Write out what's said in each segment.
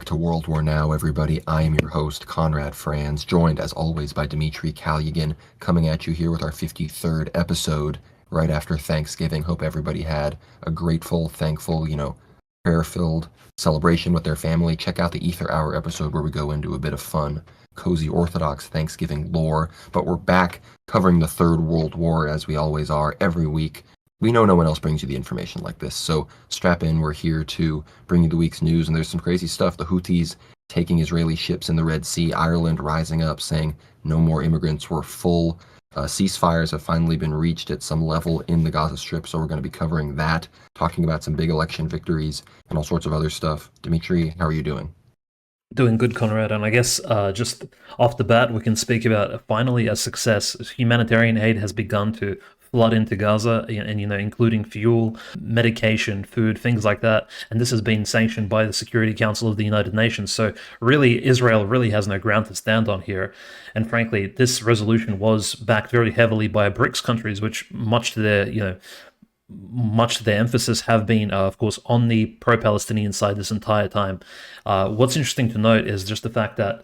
to World War Now, everybody. I am your host, Conrad Franz, joined as always by Dmitry Kalyagin, coming at you here with our 53rd episode right after Thanksgiving. Hope everybody had a grateful, thankful, prayer-filled celebration with their family. Check out the Ether Hour episode where we go into a bit of fun, cozy Orthodox Thanksgiving lore. But we're back covering the Third World War, as we always are, every week. We know no one else brings you the information like this, so strap in. We're here to bring you the week's news, and there's some crazy stuff. The Houthis taking Israeli ships in the Red Sea, Ireland rising up, saying no more immigrants. We're full. Ceasefires have finally been reached at some level in the Gaza Strip, so we're going to be covering that, talking about some big election victories, and all sorts of other stuff. Dmitry, how are you doing? Doing good, Conrad, and I guess just off the bat, we can speak about finally a success. Humanitarian aid has begun to flood into Gaza, and including fuel, medication, food, things like that. And this has been sanctioned by the Security Council of the United Nations. So really, Israel really has no ground to stand on here. And frankly, this resolution was backed very heavily by BRICS countries, which much to their emphasis have been, of course, on the pro-Palestinian side this entire time. What's interesting to note is just the fact that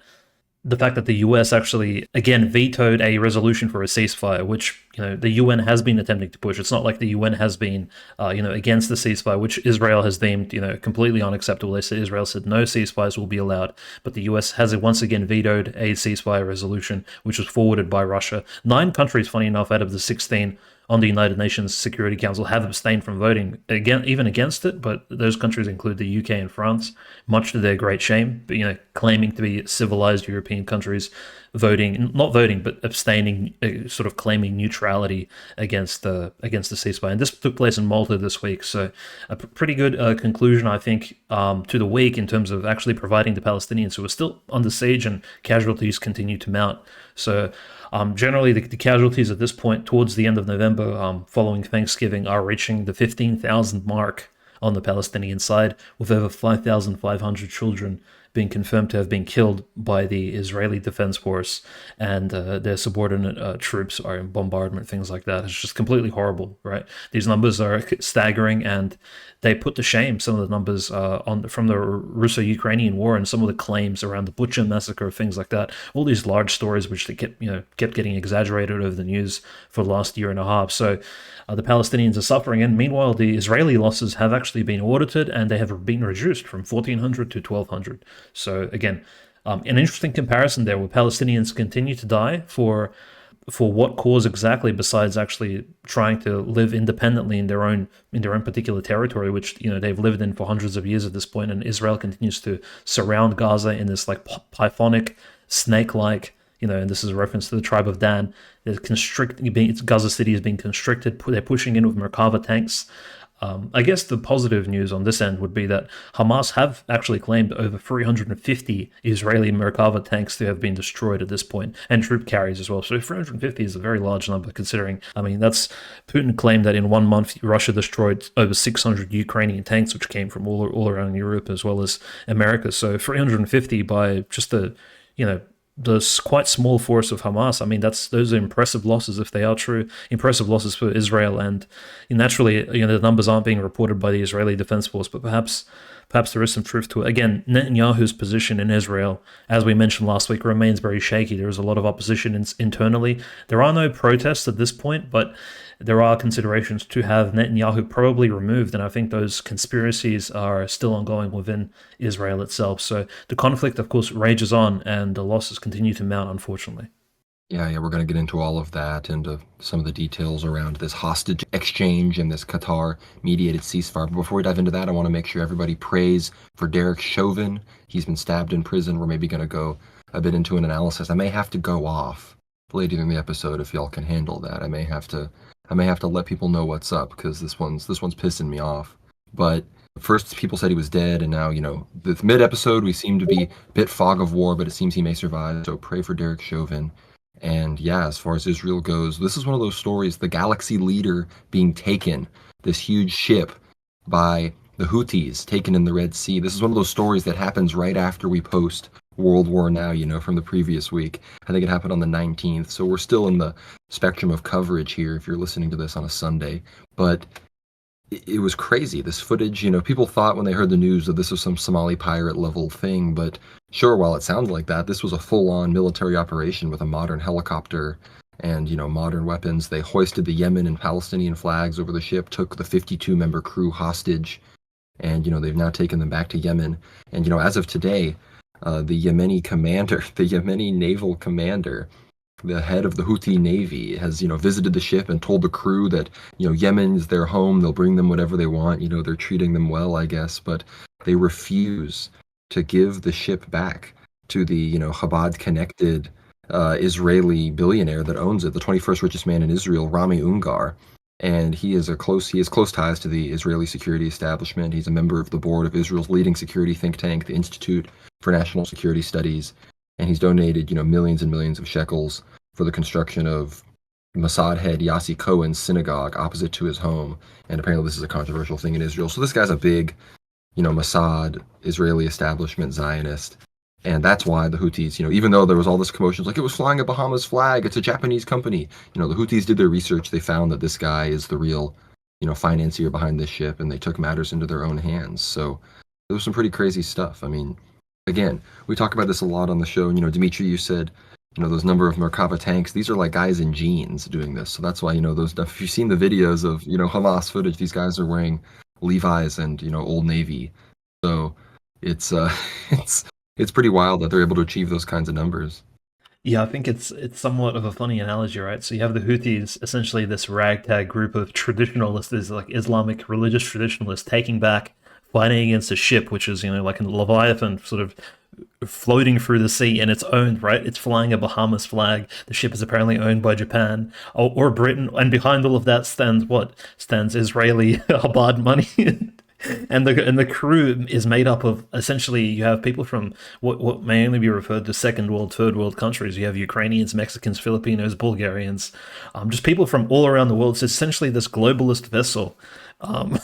the US actually again vetoed a resolution for a ceasefire, which the UN has been attempting to push. It's not like the UN has been against the ceasefire, which Israel has deemed completely unacceptable. Israel said no ceasefires will be allowed, but the US has once again vetoed a ceasefire resolution, which was forwarded by Russia. 9 countries, funny enough, out of the 16 on the United Nations Security Council have abstained from voting even against it, but those countries include the UK and France, much to their great shame. But claiming to be civilized European countries, not voting, but abstaining, sort of claiming neutrality against the ceasefire. And this took place in Malta this week, so a pretty good conclusion, I think, to the week in terms of actually providing the Palestinians who are still under siege and casualties continue to mount. So. Generally, the casualties at this point, towards the end of November, following Thanksgiving, are reaching the 15,000 mark on the Palestinian side, with over 5,500 children being confirmed to have been killed by the Israeli Defense Force and their subordinate troops are in bombardment, things like that. It's just completely horrible, right? These numbers are staggering, and they put to shame some of the numbers from the Russo-Ukrainian war and some of the claims around the Butcher massacre, things like that. All these large stories which they kept getting exaggerated over the news for the last year and a half. So the Palestinians are suffering, and meanwhile the Israeli losses have actually been audited, and they have been reduced from 1,400 to 1,200. So again, an interesting comparison there, where Palestinians continue to die for what cause exactly, besides actually trying to live independently in their own particular territory, which they've lived in for hundreds of years at this point, and Israel continues to surround Gaza in this like pythonic, snake-like. And this is a reference to the tribe of Dan. Gaza City is being constricted. They're pushing in with Merkava tanks. I guess the positive news on this end would be that Hamas have actually claimed over 350 Israeli Merkava tanks to have been destroyed at this point, and troop carriers as well. So 350 is a very large number considering, that's Putin claimed that in 1 month Russia destroyed over 600 Ukrainian tanks, which came from all around Europe as well as America. So 350 by just the quite small force of Hamas. Those are impressive losses if they are true. Impressive losses for Israel, and naturally, the numbers aren't being reported by the Israeli Defense Force, but perhaps there is some truth to it. Again, Netanyahu's position in Israel, as we mentioned last week, remains very shaky. There is a lot of opposition internally. There are no protests at this point, but there are considerations to have Netanyahu probably removed, and I think those conspiracies are still ongoing within Israel itself. So the conflict, of course, rages on, and the losses continue to mount, unfortunately. Yeah, we're going to get into all of that and some of the details around this hostage exchange and this Qatar-mediated ceasefire. But before we dive into that, I want to make sure everybody prays for Derek Chauvin. He's been stabbed in prison. We're maybe going to go a bit into an analysis. I may have to go off later in the episode if y'all can handle that. I may have to let people know what's up, because this one's pissing me off. But first, people said he was dead, and now, the mid-episode, we seem to be a bit fog of war, but it seems he may survive. So pray for Derek Chauvin. And yeah, as far as Israel goes, this is one of those stories, the Galaxy Leader being taken, this huge ship by the Houthis taken in the Red Sea. This is one of those stories that happens right after we post World War Now, from the previous week. I think it happened on the 19th, so we're still in the spectrum of coverage here if you're listening to this on a Sunday. But it was crazy. This footage, people thought when they heard the news that this was some Somali pirate level thing, but sure, while it sounds like that, this was a full-on military operation with a modern helicopter and, modern weapons. They hoisted the Yemen and Palestinian flags over the ship, took the 52-member crew hostage, and, they've now taken them back to Yemen. And, as of today, the Yemeni commander, the Yemeni naval commander, the head of the Houthi Navy has, visited the ship and told the crew that, Yemen is their home. They'll bring them whatever they want. They're treating them well, I guess, but they refuse to give the ship back to the, Chabad connected Israeli billionaire that owns it, the 21st richest man in Israel, Rami Ungar. And he has close ties to the Israeli security establishment. He's a member of the board of Israel's leading security think tank, the Institute for National Security Studies, and he's donated, millions and millions of shekels for the construction of Mossad head Yossi Cohen's synagogue opposite to his home. And apparently this is a controversial thing in Israel. So this guy's a big, Mossad Israeli establishment Zionist. And that's why the Houthis, even though there was all this commotion, like it was flying a Bahamas flag, it's a Japanese company. The Houthis did their research. They found that this guy is the real, financier behind this ship, and they took matters into their own hands. So there was some pretty crazy stuff. I mean, again, we talk about this a lot on the show. Dimitri, you said, those number of Merkava tanks, these are like guys in jeans doing this. So that's why, those, if you've seen the videos of, Hamas footage, these guys are wearing Levi's and, Old Navy. So it's, it's pretty wild that they're able to achieve those kinds of numbers. Yeah, I think it's somewhat of a funny analogy, right? So you have the Houthis, essentially this ragtag group of traditionalists, is like Islamic religious traditionalists, taking back, fighting against a ship, which is like a Leviathan, sort of floating through the sea, and it's owned, right? It's flying a Bahamas flag. The ship is apparently owned by Japan or Britain, and behind all of that stands what? Stands Israeli Chabad money. And the crew is made up of, essentially, you have people from what may only be referred to second world, third world countries. You have Ukrainians, Mexicans, Filipinos, Bulgarians, just people from all around the world. It's essentially this globalist vessel,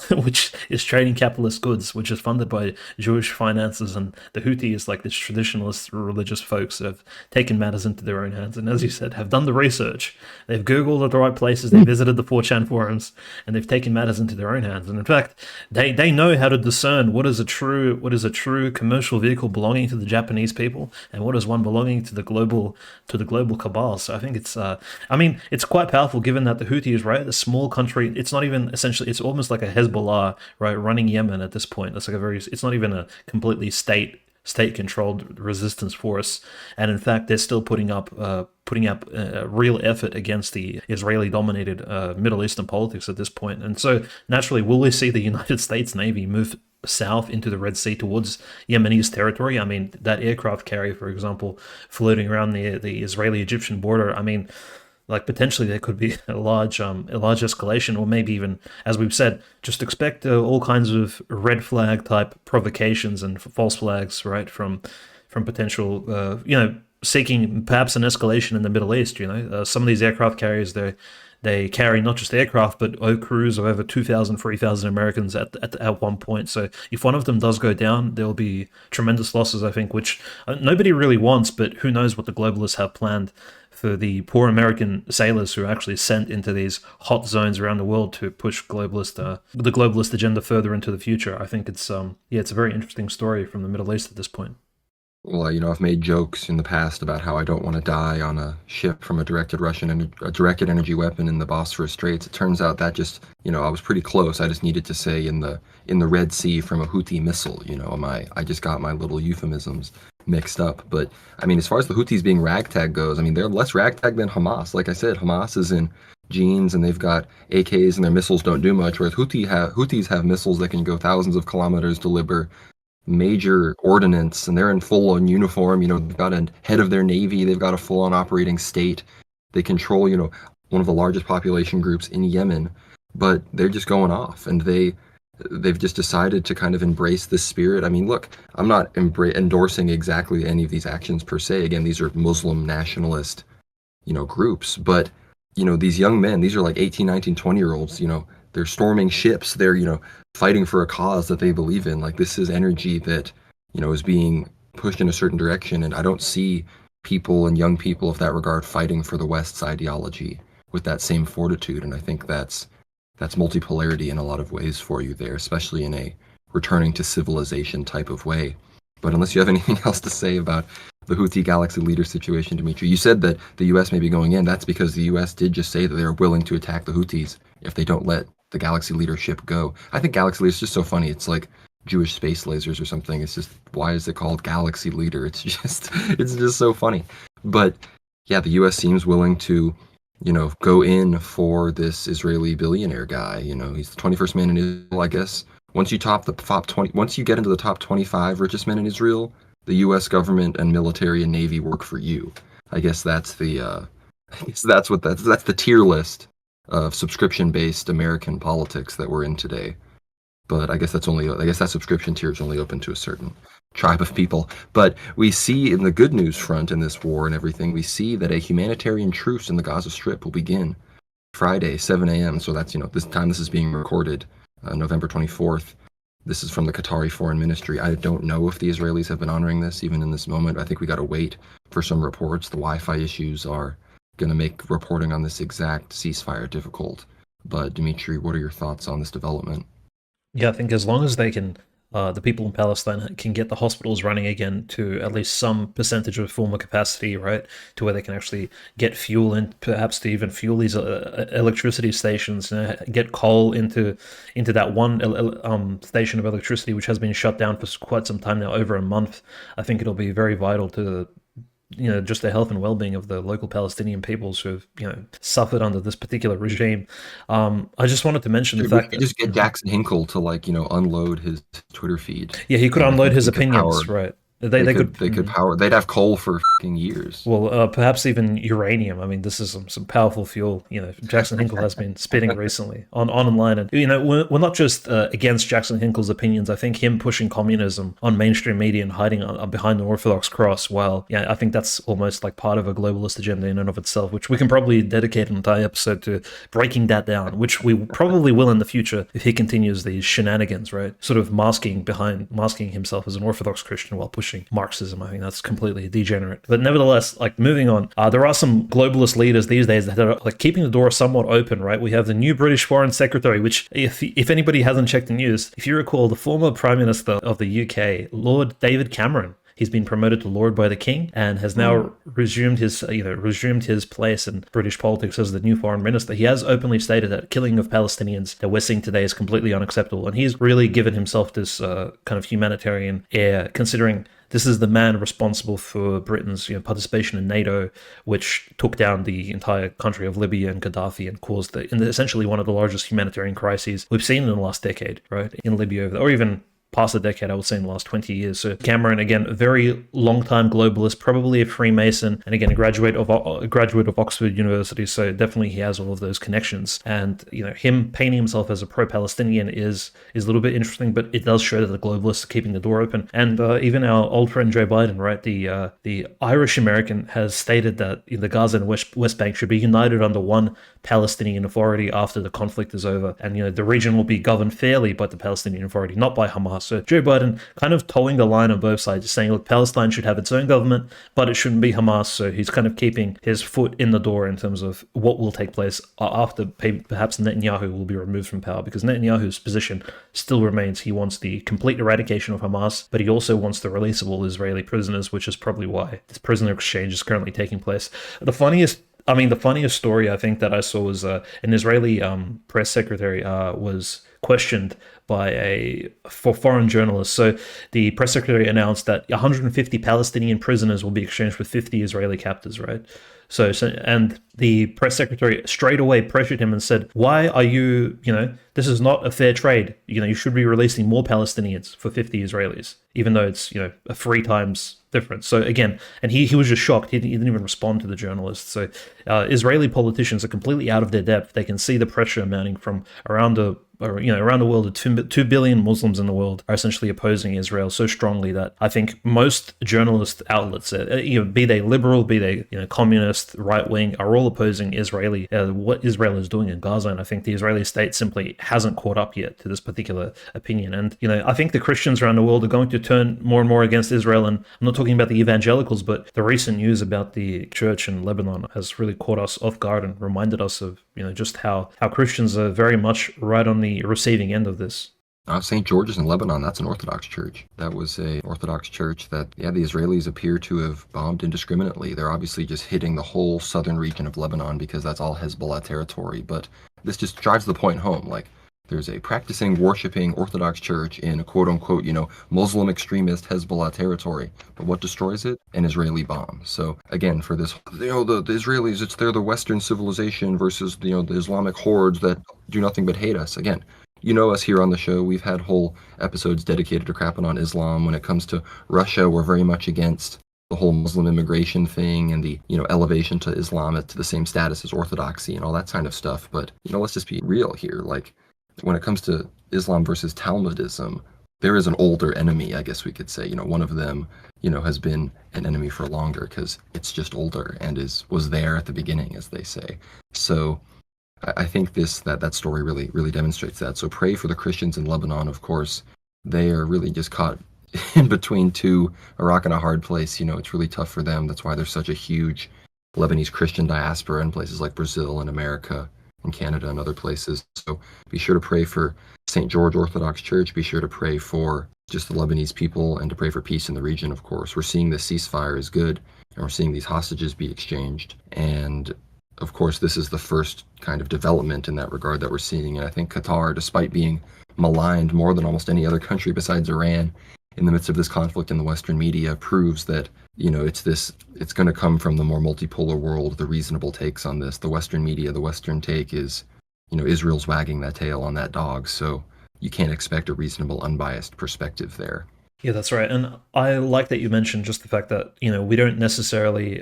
which is trading capitalist goods, which is funded by Jewish finances. And the Houthi is like this traditionalist religious folks that have taken matters into their own hands. And as you said, have done the research. They've Googled at the right places. They visited the 4chan forums, and they've taken matters into their own hands. And in fact, they know how to discern what is a true commercial vehicle belonging to the Japanese people and what is one belonging to the global cabal. So I think it's quite powerful, given that the Houthis, right, a small country. It's not even essentially. It's almost like a Hezbollah, right, running Yemen at this point. It's not even a completely state-controlled resistance force, and in fact, they're still putting up real effort against the Israeli-dominated Middle Eastern politics at this point. And so, naturally, will we see the United States Navy move south into the Red Sea towards Yemenis territory? I mean, that aircraft carrier, for example, floating around the Israeli-Egyptian border. I mean, like potentially there could be a large escalation, or maybe even, as we've said, just expect all kinds of red flag type provocations and false flags, right, from potential, seeking perhaps an escalation in the Middle East. Some of these aircraft carriers, they carry not just aircraft, but crews of over 2,000, 3,000 Americans at one point. So if one of them does go down, there'll be tremendous losses, I think, which nobody really wants, but who knows what the globalists have planned for the poor American sailors who are actually sent into these hot zones around the world to push the globalist agenda further into the future. I think it's a very interesting story from the Middle East at this point. Well, I've made jokes in the past about how I don't want to die on a ship from a directed energy weapon in the Bosphorus Straits. It turns out that just, I was pretty close. I just needed to say in the Red Sea from a Houthi missile. I just got my little euphemisms mixed up. But I mean, as far as the Houthis being ragtag goes, I mean, they're less ragtag than Hamas. Like I said, Hamas is in jeans and they've got AKs and their missiles don't do much, whereas Houthis have missiles that can go thousands of kilometers, deliver major ordnance, and they're in full-on uniform. They've got a head of their navy. They've got a full-on operating state. They control, one of the largest population groups in Yemen, but they're just going off, and they've just decided to kind of embrace this spirit. I mean, look, I'm not endorsing exactly any of these actions per se. Again, these are Muslim nationalist, groups, but these young men, these are like 18, 19, 20-year-olds, they're storming ships. They're, fighting for a cause that they believe in. Like, this is energy that, is being pushed in a certain direction. And I don't see people and young people of that regard fighting for the West's ideology with that same fortitude. And I think that's that's multipolarity in a lot of ways for you there, especially in a returning to civilization type of way. But unless you have anything else to say about the Houthi galaxy leader situation, Dimitri, you said that the U.S. may be going in. That's because the U.S. did just say that they're willing to attack the Houthis if they don't let the galaxy leadership go. I think galaxy leader is just so funny. It's like Jewish space lasers or something. It's just, why is it called galaxy leader? It's just so funny. But yeah, the U.S. seems willing to, go in for this Israeli billionaire guy. He's the 21st man in Israel, I guess. Once you top the top 20, once you get into the top 25 richest men in Israel, the U.S. government and military and navy work for you. I guess that's the, I guess that's the tier list of subscription-based American politics that we're in today. But I guess that subscription tier is only open to a certain tribe of people. But we see in the good news front in this war and everything, we see that a humanitarian truce in the Gaza Strip will begin Friday, 7 a.m. So that's, this is being recorded, November 24th. This is from the Qatari Foreign Ministry. I don't know if the Israelis have been honoring this even in this moment. I think we got to wait for some reports. The Wi-Fi issues are going to make reporting on this exact ceasefire difficult. But Dimitri, what are your thoughts on this development? Yeah, I think as long as they can, the people in Palestine can get the hospitals running again to at least some percentage of former capacity, right, to where they can actually get fuel and perhaps to even fuel these electricity stations, get coal into that one station of electricity which has been shut down for quite some time now, over a month. I think it'll be very vital to just the health and well-being of the local Palestinian peoples who have, suffered under this particular regime. I just wanted to mention the Dude, we fact could that just get Jackson Hinkle to unload his Twitter feed, yeah, he could and I unload think his he could power. opinions, right? They They could could. they could power. They'd have coal for years. Well, perhaps even uranium. I mean, this is some powerful fuel. Jackson Hinkle has been spitting recently on online, and we're not just against Jackson Hinkle's opinions. I think him pushing communism on mainstream media and hiding behind the Orthodox cross, well, yeah, I think that's almost like part of a globalist agenda in and of itself, which we can probably dedicate an entire episode to breaking that down, which we probably will in the future if he continues these shenanigans, right? Sort of masking himself as an Orthodox Christian while pushing Marxism. I think that's completely degenerate. But nevertheless, moving on, there are some globalist leaders these days that are keeping the door somewhat open, right? We have the new British Foreign Secretary, which if anybody hasn't checked the news, if you recall, the former Prime Minister of the UK, Lord David Cameron, he's been promoted to Lord by the King and has now resumed his place in British politics as the new foreign minister. He has openly stated that killing of Palestinians that we're seeing today is completely unacceptable, and he's really given himself this kind of humanitarian air, considering this is the man responsible for Britain's participation in NATO, which took down the entire country of Libya and Gaddafi and caused essentially one of the largest humanitarian crises we've seen in the last decade, right, in Libya, or even past a decade, I would say, in the last 20 years. So Cameron, again, a very long-time globalist, probably a Freemason, and again, a graduate of Oxford University. So definitely he has all of those connections. And him painting himself as a pro-Palestinian is a little bit interesting, but it does show that the globalists are keeping the door open. And even our old friend Joe Biden, right, the Irish American, has stated that the Gaza and West Bank should be united under one Palestinian Authority after the conflict is over, and the region will be governed fairly by the Palestinian Authority, not by Hamas. So Joe Biden kind of towing the line on both sides, saying, look, Palestine should have its own government, but it shouldn't be Hamas. So he's kind of keeping his foot in the door in terms of what will take place after perhaps Netanyahu will be removed from power, because Netanyahu's position still remains. He wants the complete eradication of Hamas, but he also wants the release of all Israeli prisoners, which is probably why this prisoner exchange is currently taking place. The funniest story I think that I saw was an Israeli press secretary was questioned by for foreign journalists. So the press secretary announced that 150 Palestinian prisoners will be exchanged with 50 Israeli captors, right? So and the press secretary straight away pressured him and said, why are you, this is not a fair trade. You should be releasing more Palestinians for 50 Israelis, even though it's, a 3 times difference. So again, and he was just shocked. He didn't even respond to the journalist. So Israeli politicians are completely out of their depth. They can see the pressure mounting from around the or around the world, the 2 billion Muslims in the world are essentially opposing Israel so strongly that I think most journalist outlets, be they liberal, be they communist, right wing, are all opposing what Israel is doing in Gaza. And I think the Israeli state simply hasn't caught up yet to this particular opinion. And I think the Christians around the world are going to turn more and more against Israel. And I'm not talking about the evangelicals, but the recent news about the church in Lebanon has really caught us off guard and reminded us of just how Christians are very much right on the receiving end of this. St. George's in Lebanon, that's an Orthodox church. That was a Orthodox church that, yeah, the Israelis appear to have bombed indiscriminately. They're obviously just hitting the whole southern region of Lebanon because that's all Hezbollah territory. But this just drives the point home. Like, there's a practicing, worshiping Orthodox church in a quote-unquote, Muslim extremist Hezbollah territory. But what destroys it? An Israeli bomb. So, again, for this, the Israelis, they're the Western civilization versus, the Islamic hordes that do nothing but hate us. Again, us here on the show, we've had whole episodes dedicated to crapping on Islam. When it comes to Russia, we're very much against the whole Muslim immigration thing and the, elevation to Islam to the same status as Orthodoxy and all that kind of stuff. But, let's just be real here. Like, when it comes to Islam versus Talmudism, there is an older enemy, I guess we could say. One of them, has been an enemy for longer because it's just older and was there at the beginning, as they say. So I think that story really demonstrates that. So pray for the Christians in Lebanon, of course. They are really just caught in between a rock and a hard place. It's really tough for them. That's why there's such a huge Lebanese Christian diaspora in places like Brazil and America and Canada and other places. So be sure to pray for St. George Orthodox Church. Be sure to pray for just the Lebanese people and to pray for peace in the region, of course. We're seeing this ceasefire is good, and we're seeing these hostages be exchanged. And of course, this is the first kind of development in that regard that we're seeing. And I think Qatar, despite being maligned more than almost any other country besides Iran in the midst of this conflict in the Western media, proves that, it's going to come from the more multipolar world, the reasonable takes on this. The Western media, the Western take is, Israel's wagging that tail on that dog. So you can't expect a reasonable, unbiased perspective there. Yeah, that's right. And I like that you mentioned just the fact that, we don't necessarily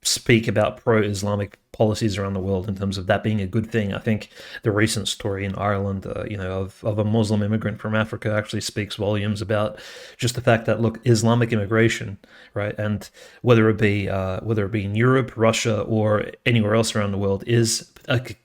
speak about pro-Islamic policies around the world in terms of that being a good thing. I think the recent story in Ireland, of a Muslim immigrant from Africa actually speaks volumes about just the fact that, look, Islamic immigration, right, and whether it be in Europe, Russia, or anywhere else around the world, is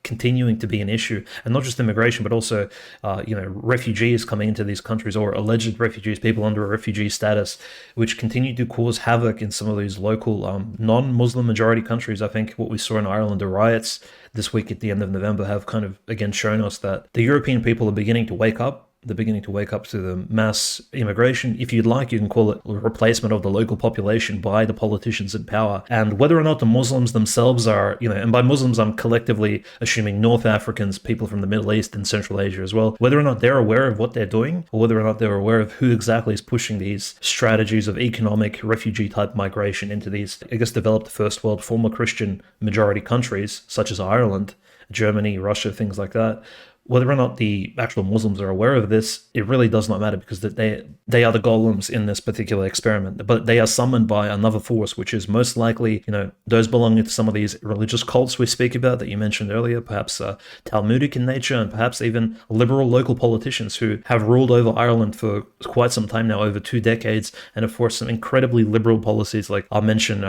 continuing to be an issue, and not just immigration, but also, refugees coming into these countries, or alleged refugees, people under a refugee status, which continue to cause havoc in some of these local non-Muslim majority countries. I think what we saw in Ireland, the riots this week at the end of November, have kind of again shown us that the European people are beginning to wake up. They're beginning to wake up to the mass immigration. If you'd like, you can call it a replacement of the local population by the politicians in power. And whether or not the Muslims themselves are, and by Muslims, I'm collectively assuming North Africans, people from the Middle East and Central Asia as well, whether or not they're aware of what they're doing, or whether or not they're aware of who exactly is pushing these strategies of economic refugee type migration into these, I guess, developed first world former Christian majority countries, such as Ireland, Germany, Russia, things like that. Whether or not the actual Muslims are aware of this, it really does not matter, because they are the golems in this particular experiment. But they are summoned by another force, which is most likely, those belonging to some of these religious cults we speak about that you mentioned earlier, perhaps Talmudic in nature, and perhaps even liberal local politicians who have ruled over Ireland for quite some time now, over 2 decades, and have forced some incredibly liberal policies. Like I'll mention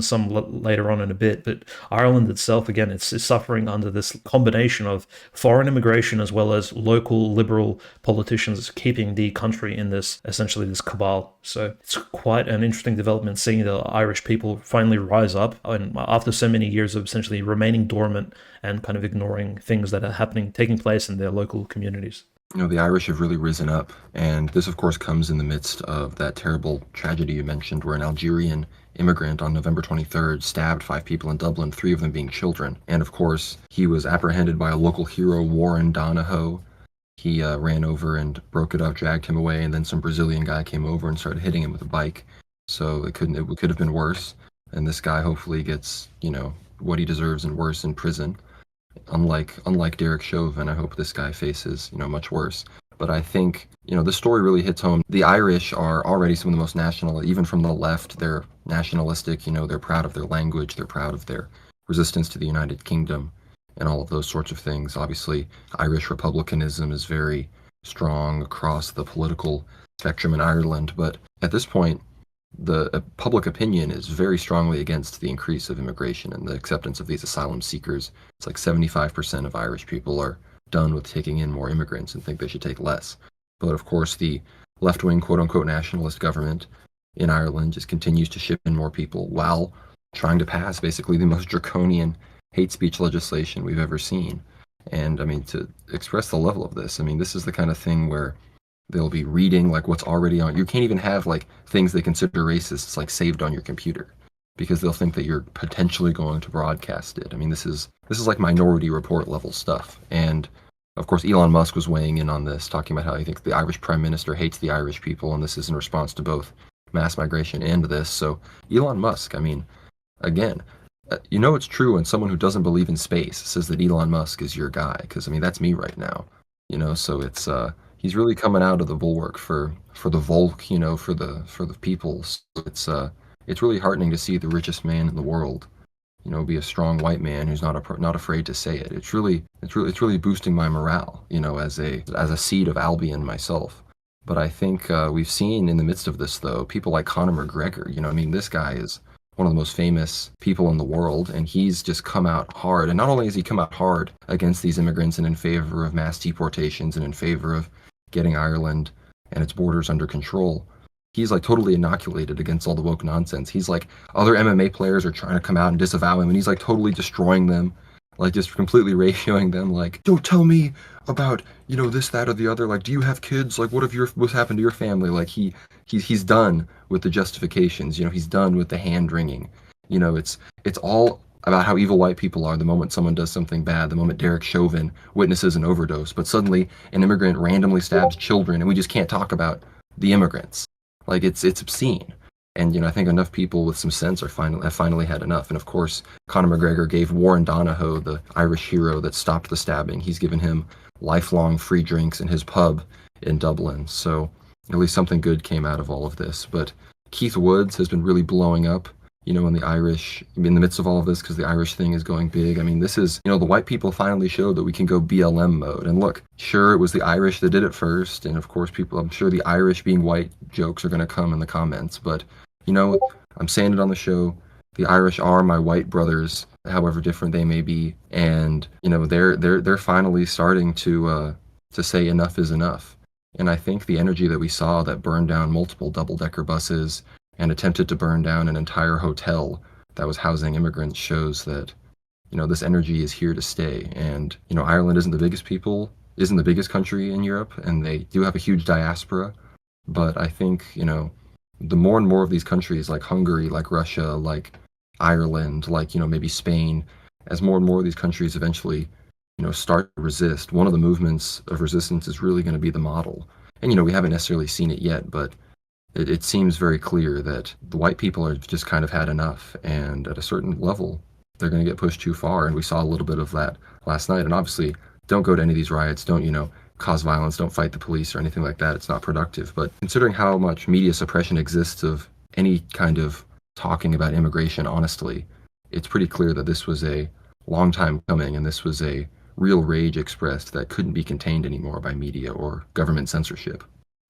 some later on in a bit. But Ireland itself, again, it's suffering under this combination of foreign immigration as well as local liberal politicians keeping the country in this cabal. So it's quite an interesting development seeing the Irish people finally rise up, and after so many years of essentially remaining dormant and kind of ignoring things that are taking place in their local communities. The Irish have really risen up, and this, of course, comes in the midst of that terrible tragedy you mentioned, where an Algerian immigrant on November 23rd stabbed 5 people in Dublin, 3 of them being children. And, of course, he was apprehended by a local hero, Warren Donahoe. He ran over and broke it up, dragged him away, and then some Brazilian guy came over and started hitting him with a bike. So it could have been worse. And this guy hopefully gets, what he deserves and worse in prison. Unlike Derek Chauvin, I hope this guy faces, much worse. But I think, the story really hits home. The Irish are already some of the most national, even from the left. They're nationalistic, they're proud of their language, they're proud of their resistance to the United Kingdom. and all of those sorts of things. Obviously, Irish republicanism is very strong across the political spectrum in Ireland, but at this point, the public opinion is very strongly against the increase of immigration and the acceptance of these asylum seekers. It's like 75% of Irish people are done with taking in more immigrants and think they should take less. But of course, the left wing, quote unquote, nationalist government in Ireland just continues to ship in more people while trying to pass basically the most draconian hate speech legislation we've ever seen. And I mean, to express the level of this, I mean, this is the kind of thing where they'll be reading like what's already on. You can't even have like things they consider racists like saved on your computer because they'll think that you're potentially going to broadcast it. I mean, this is like Minority Report level stuff. And of course, Elon Musk was weighing in on this, talking about how he thinks the Irish Prime Minister hates the Irish people, and this is in response to both mass migration and this. So Elon Musk, I mean, again, you know it's true when someone who doesn't believe in space says that Elon Musk is your guy, because I mean that's me right now, you know. So it's he's really coming out of the bulwark for the Volk, you know, for the people. So it's really heartening to see the richest man in the world, you know, be a strong white man who's not afraid to say it. It's really boosting my morale, you know, as a seed of Albion myself. But I think we've seen in the midst of this, though, people like Conor McGregor. You know, I mean, this guy is one of the most famous people in the world, and he's just come out hard. And not only has he come out hard against these immigrants and in favor of mass deportations and in favor of getting Ireland and its borders under control, he's like totally inoculated against all the woke nonsense. He's like, other MMA players are trying to come out and disavow him, and he's like totally destroying them, like just completely ratioing them. Like, don't tell me about, you know, this, that, or the other. Like, do you have kids? Like, what's happened to your family? Like, he's done with the justifications. You know, he's done with the hand wringing. You know, it's all about how evil white people are the moment someone does something bad, the moment Derek Chauvin witnesses an overdose, but suddenly an immigrant randomly stabs children and we just can't talk about the immigrants. Like it's obscene. And you know, I think enough people with some sense have finally had enough. And of course, Conor McGregor gave Warren Donahoe, the Irish hero that stopped the stabbing, he's given him lifelong free drinks in his pub in Dublin. So at least something good came out of all of this. But Keith Woods has been really blowing up, you know, in the midst of all of this, because the Irish thing is going big. I mean, this is, you know, the white people finally showed that we can go BLM mode. And look, sure, it was the Irish that did it first. And of course, I'm sure the Irish being white jokes are going to come in the comments. But, you know, I'm saying it on the show. The Irish are my white brothers, however different they may be. And, you know, they're finally starting to say enough is enough. And I think the energy that we saw that burned down multiple double-decker buses and attempted to burn down an entire hotel that was housing immigrants shows that, you know, this energy is here to stay. And, you know, Ireland isn't the biggest country in Europe, and they do have a huge diaspora. But I think, you know, the more and more of these countries like Hungary, like Russia, like Ireland, like, you know, maybe Spain, as more and more of these countries eventually, you know, start to resist, one of the movements of resistance is really going to be the model. And, you know, we haven't necessarily seen it yet, but it seems very clear that the white people are just kind of had enough, and at a certain level, they're going to get pushed too far. And we saw a little bit of that last night. And obviously, don't go to any of these riots. Don't, you know, cause violence. Don't fight the police or anything like that. It's not productive. But considering how much media suppression exists of any kind of talking about immigration, honestly, it's pretty clear that this was a long time coming, and this was a real rage expressed that couldn't be contained anymore by media or government censorship.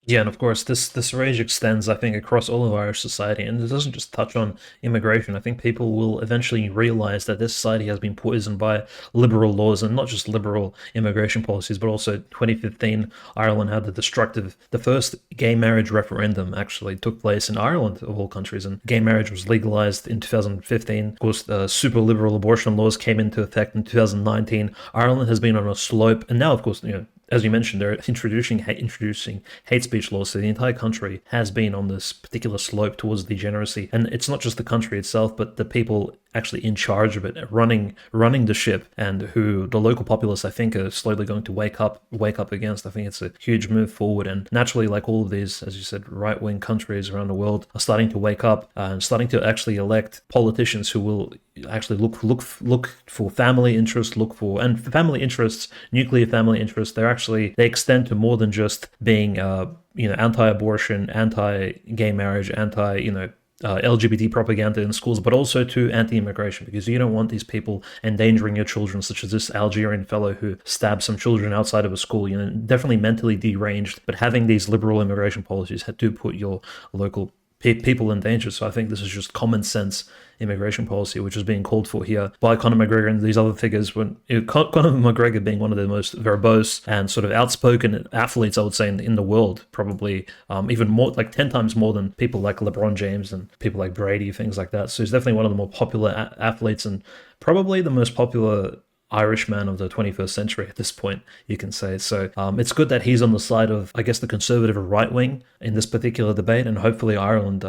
Yeah, and of course, this rage extends, I think, across all of Irish society, and it doesn't just touch on immigration. I think people will eventually realize that this society has been poisoned by liberal laws, and not just liberal immigration policies, but also 2015, Ireland had the first gay marriage referendum actually took place in Ireland, of all countries, and gay marriage was legalized in 2015. Of course, super liberal abortion laws came into effect in 2019. Ireland has been on a slope, and now, of course, you know, as you mentioned, they're introducing hate speech laws. So the entire country has been on this particular slope towards degeneracy, and it's not just the country itself, but the people actually in charge of it, running the ship, and who the local populace, I think, are slowly going to wake up against. I think it's a huge move forward, and naturally, like all of these, as you said, right-wing countries around the world are starting to wake up and starting to actually elect politicians who will actually look for family interests, and family interests, nuclear family interests. They extend to more than just being you know, anti-abortion, anti-gay marriage, anti, you know, LGBT propaganda in schools, but also to anti-immigration, because you don't want these people endangering your children, such as this Algerian fellow who stabbed some children outside of a school. Definitely mentally deranged, but having these liberal immigration policies do put your local people in danger. So I think this is just common sense immigration policy, which is being called for here by Conor McGregor and these other figures. When Conor McGregor being one of the most verbose and sort of outspoken athletes, I would say, in the world, probably even more, like 10 times more than people like LeBron James and people like Brady, things like that. So he's definitely one of the more popular athletes and probably the most popular Irishman of the 21st century at this point, you can say. So it's good that he's on the side of, I guess, the conservative right wing in this particular debate, and hopefully Ireland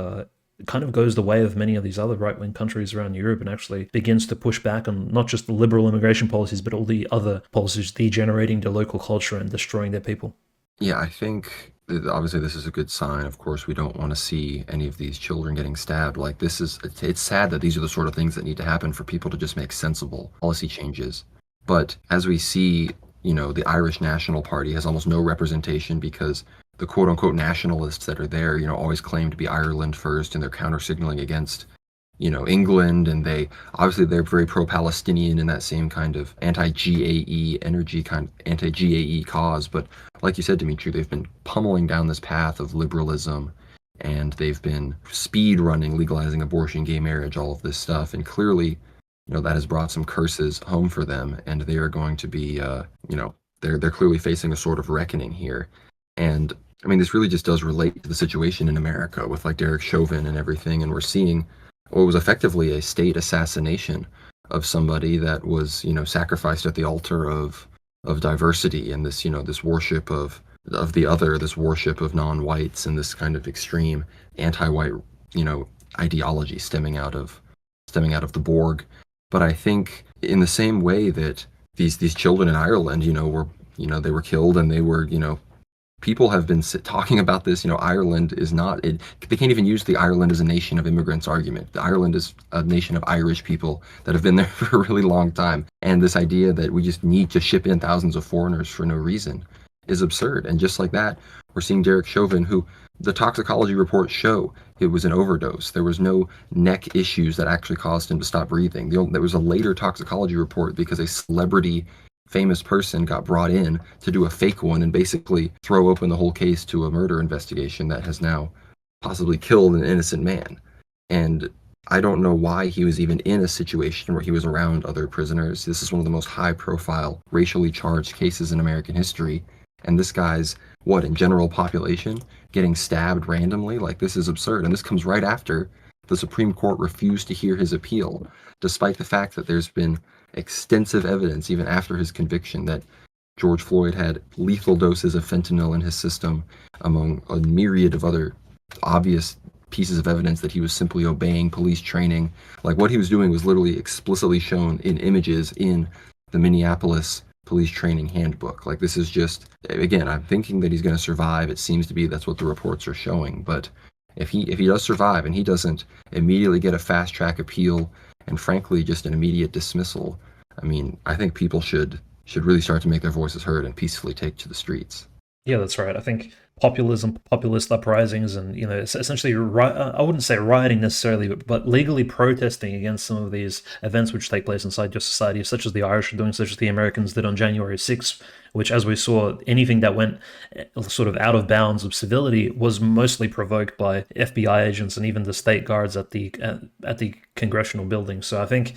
kind of goes the way of many of these other right-wing countries around Europe and actually begins to push back on not just the liberal immigration policies, but all the other policies degenerating their local culture and destroying their people. Yeah, I think obviously this is a good sign. Of course, we don't want to see any of these children getting stabbed. Like this is, it's sad that these are the sort of things that need to happen for people to just make sensible policy changes. But as we see, the Irish National Party has almost no representation because the quote unquote nationalists that are there, always claim to be Ireland first and they're counter signaling against, England. And they're very pro Palestinian in that same kind of anti GAE energy, kind of anti GAE cause. But like you said, Dimitri, they've been pummeling down this path of liberalism and they've been speed running, legalizing abortion, gay marriage, all of this stuff. And clearly, that has brought some curses home for them, and they are going to be, they're clearly facing a sort of reckoning here. And I mean, this really just does relate to the situation in America with like Derek Chauvin and everything, and we're seeing what was effectively a state assassination of somebody that was, sacrificed at the altar of diversity and this, this worship of the other, this worship of non-whites, and this kind of extreme anti-white, ideology stemming out of the Borg. But I think in the same way that these children in Ireland, were, they were killed and they were, people have been talking about this. Ireland is not, they can't even use the Ireland as a nation of immigrants argument. The Ireland is a nation of Irish people that have been there for a really long time. And this idea that we just need to ship in thousands of foreigners for no reason is absurd. And just like that, we're seeing Derek Chauvin, who the toxicology reports show it was an overdose. There was no neck issues that actually caused him to stop breathing. There was a later toxicology report because a celebrity famous person got brought in to do a fake one and basically throw open the whole case to a murder investigation that has now possibly killed an innocent man. And I don't know why he was even in a situation where he was around other prisoners. This is one of the most high-profile, racially charged cases in American history. And this guy's, in general population, getting stabbed randomly? Like, this is absurd. And this comes right after the Supreme Court refused to hear his appeal, despite the fact that there's been extensive evidence, even after his conviction, that George Floyd had lethal doses of fentanyl in his system, among a myriad of other obvious pieces of evidence that he was simply obeying police training. Like, what he was doing was literally explicitly shown in images in the Minneapolis police training handbook. Like, this is just, again, I'm thinking that he's going to survive. It seems to be that's what the reports are showing. But if he does survive and he doesn't immediately get a fast track appeal and frankly just an immediate dismissal, I mean, I think people should really start to make their voices heard and peacefully take to the streets. Yeah, that's right. I think populism, populist uprisings, and essentially, I wouldn't say rioting necessarily, but legally protesting against some of these events which take place inside your society, such as the Irish are doing, such as the Americans did on January 6th, which, as we saw, anything that went sort of out of bounds of civility was mostly provoked by FBI agents and even the state guards at the congressional building. So I think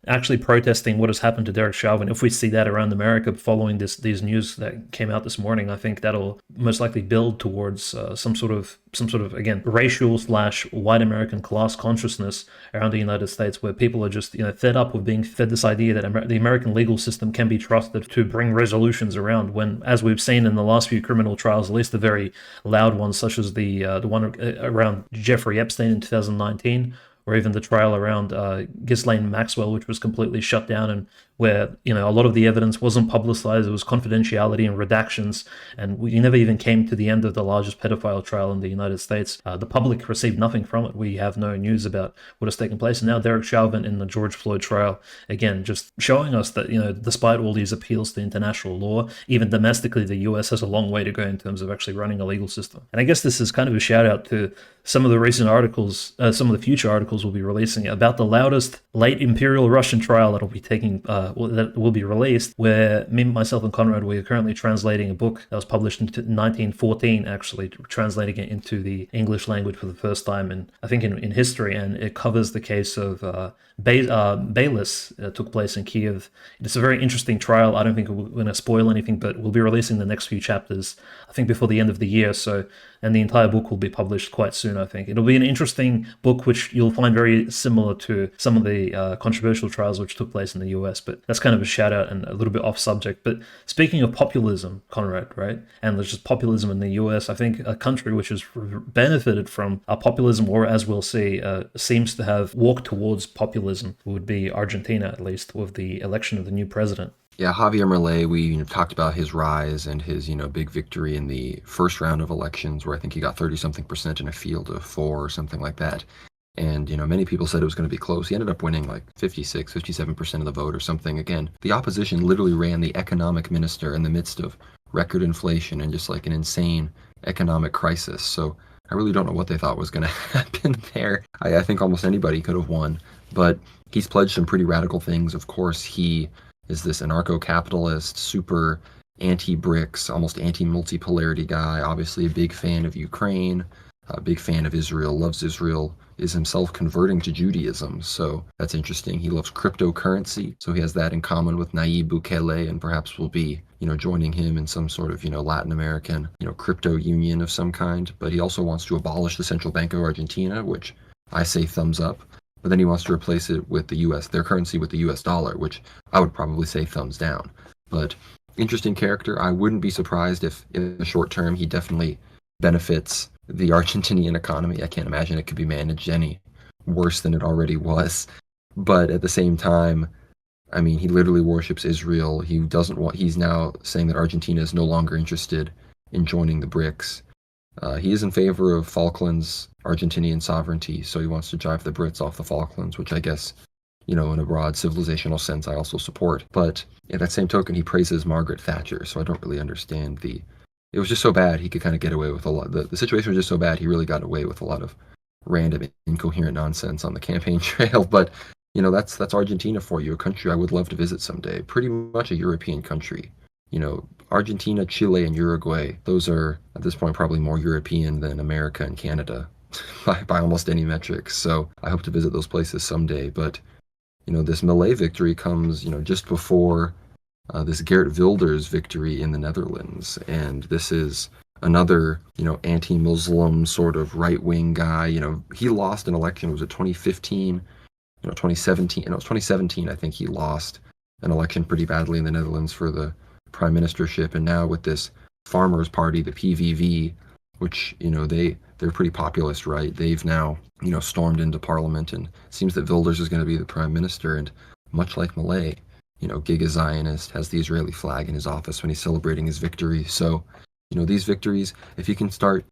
actually protesting what has happened to Derek Chauvin, if we see that around America following these news that came out this morning, I think that'll most likely build towards some sort of again racial / white American class consciousness around the United States, where people are just fed up with being fed this idea that the American legal system can be trusted to bring resolutions around. When, as we've seen in the last few criminal trials, at least the very loud ones, such as the one around Jeffrey Epstein in 2019. Or even the trial around Ghislaine Maxwell, which was completely shut down and where a lot of the evidence wasn't publicized. It was confidentiality and redactions, and we never even came to the end of the largest pedophile trial in the United States. The public received nothing from it. We have no news about what has taken place. And now Derek Chauvin in the George Floyd trial, again, just showing us that despite all these appeals to international law, even domestically, the US has a long way to go in terms of actually running a legal system. And I guess this is kind of a shout out to some of the recent articles, some of the future articles we'll be releasing about the loudest late Imperial Russian trial that will be released, where me, myself, and Conrad, we are currently translating a book that was published in 1914, actually translating it into the English language for the first time, I think in history, and it covers the case of Bayless took place in Kiev. It's a very interesting trial. I don't think we're going to spoil anything, but we'll be releasing the next few chapters, I think, before the end of the year. And the entire book will be published quite soon, I think. It'll be an interesting book, which you'll find very similar to some of the controversial trials which took place in the US, but that's kind of a shout out and a little bit off subject. But speaking of populism, Conrad, right? And there's just populism in the US, I think a country which has benefited from populism, or as we'll see, seems to have walked towards populism, would be Argentina, at least, with the election of the new president. Yeah, Javier Milei, we talked about his rise and his, big victory in the first round of elections, where I think he got 30-something% in a field of 4 or something like that. And, many people said it was going to be close. He ended up winning like 56, 57% of the vote or something. Again, the opposition literally ran the economic minister in the midst of record inflation and just like an insane economic crisis. So I really don't know what they thought was going to happen there. I think almost anybody could have won, but he's pledged some pretty radical things. Of course, he is this anarcho-capitalist, super anti-BRICS, almost anti-multipolarity guy, obviously a big fan of Ukraine, a big fan of Israel, loves Israel, is himself converting to Judaism, so that's interesting. He loves cryptocurrency, so he has that in common with Nayib Bukele, and perhaps will be, joining him in some sort of, Latin American, crypto union of some kind. But he also wants to abolish the Central Bank of Argentina, which I say thumbs up. But then he wants to replace it with their currency with the US dollar, which I would probably say thumbs down. But interesting character. I wouldn't be surprised if in the short term he definitely benefits the Argentinian economy. I can't imagine it could be managed any worse than it already was. But at the same time, I mean, he literally worships Israel. He's now saying that Argentina is no longer interested in joining the BRICS. He is in favor of Falklands Argentinian sovereignty, so he wants to drive the Brits off the Falklands, which I guess, in a broad civilizational sense, I also support. But in that same token, he praises Margaret Thatcher, so I don't really understand it was just so bad he could kind of get away with a lot. The situation was just so bad he really got away with a lot of random, incoherent nonsense on the campaign trail. But, that's Argentina for you, a country I would love to visit someday. Pretty much a European country. Argentina, Chile, and Uruguay, those are, at this point, probably more European than America and Canada by almost any metrics. So I hope to visit those places someday. But, this Milei victory comes, just before this Geert Wilders victory in the Netherlands. And this is another, anti-Muslim sort of right-wing guy. He lost an election, was it 2015? 2017? No, it was 2017, I think he lost an election pretty badly in the Netherlands for the prime ministership, and now with this Farmers Party, the PVV, which they're pretty populist, right? They've now stormed into parliament, and it seems that Wilders is going to be the prime minister. And much like Milei, Giga Zionist, has the Israeli flag in his office when he's celebrating his victory. So these victories, if you can start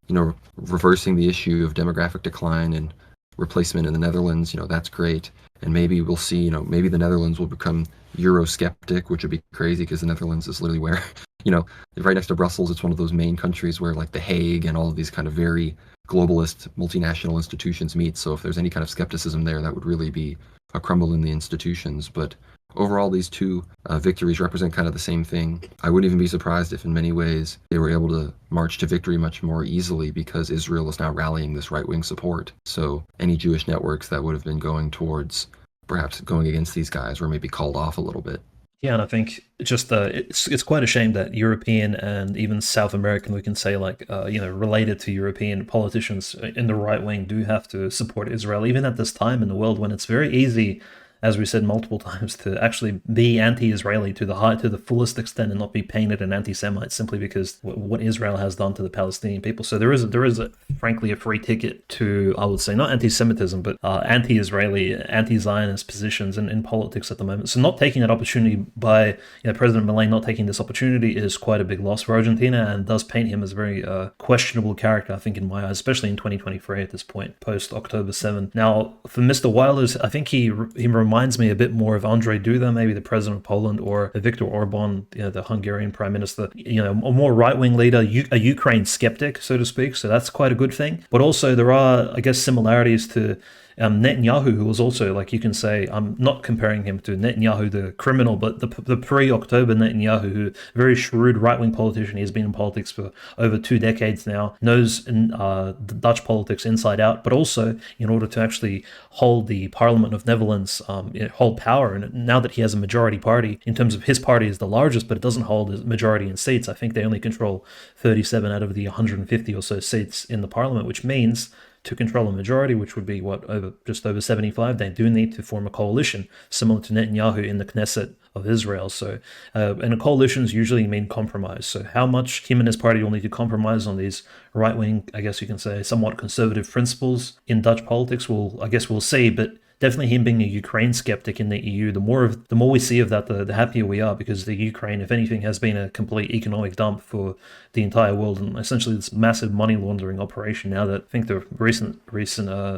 reversing the issue of demographic decline and replacement in the Netherlands, that's great. And maybe we'll see, maybe the Netherlands will become Eurosceptic, which would be crazy because the Netherlands is literally where, right next to Brussels. It's one of those main countries where like The Hague and all of these kind of very globalist multinational institutions meet. So if there's any kind of skepticism there, that would really be a crumble in the institutions. But overall, these two victories represent kind of the same thing. I wouldn't even be surprised if in many ways they were able to march to victory much more easily because Israel is now rallying this right-wing support. So any Jewish networks that would have been going towards perhaps going against these guys were maybe called off a little bit. Yeah, and I think just it's quite a shame that European and even South American, we can say, like related to European politicians in the right wing do have to support Israel, even at this time in the world when it's very easy as we said multiple times, to actually be anti-Israeli to the fullest extent and not be painted an anti-Semite simply because what Israel has done to the Palestinian people. So there is frankly a free ticket to, I would say, not anti-Semitism but anti-Israeli, anti-Zionist positions in politics at the moment. So not taking that opportunity by President Milei not taking this opportunity is quite a big loss for Argentina and does paint him as a very questionable character, I think, in my eyes, especially in 2023 at this point, post October 7. Now, for Mr. Wilders, I think he reminds me a bit more of Andrzej Duda, maybe the president of Poland, or Viktor Orban, the Hungarian prime minister. A more right-wing leader, a Ukraine skeptic, so to speak. So that's quite a good thing. But also there are, I guess, similarities to Netanyahu, who was also, like you can say, I'm not comparing him to Netanyahu, the criminal, but the pre-October Netanyahu, who very shrewd right-wing politician. He's been in politics for over 2 decades now, knows the Dutch politics inside out, but also in order to actually hold the Parliament of Netherlands, hold power, and now that he has a majority party, in terms of his party is the largest, but it doesn't hold a majority in seats. I think they only control 37 out of the 150 or so seats in the Parliament, which means to control a majority, which would be just over 75, they do need to form a coalition similar to Netanyahu in the Knesset of Israel. So, and coalitions usually mean compromise. So, how much him and his party will need to compromise on these right-wing, I guess you can say, somewhat conservative principles in Dutch politics, we'll see. But definitely him being a Ukraine skeptic in the EU, the more we see of that, the happier we are, because the Ukraine, if anything, has been a complete economic dump for the entire world, and essentially this massive money laundering operation. Now that I think the recent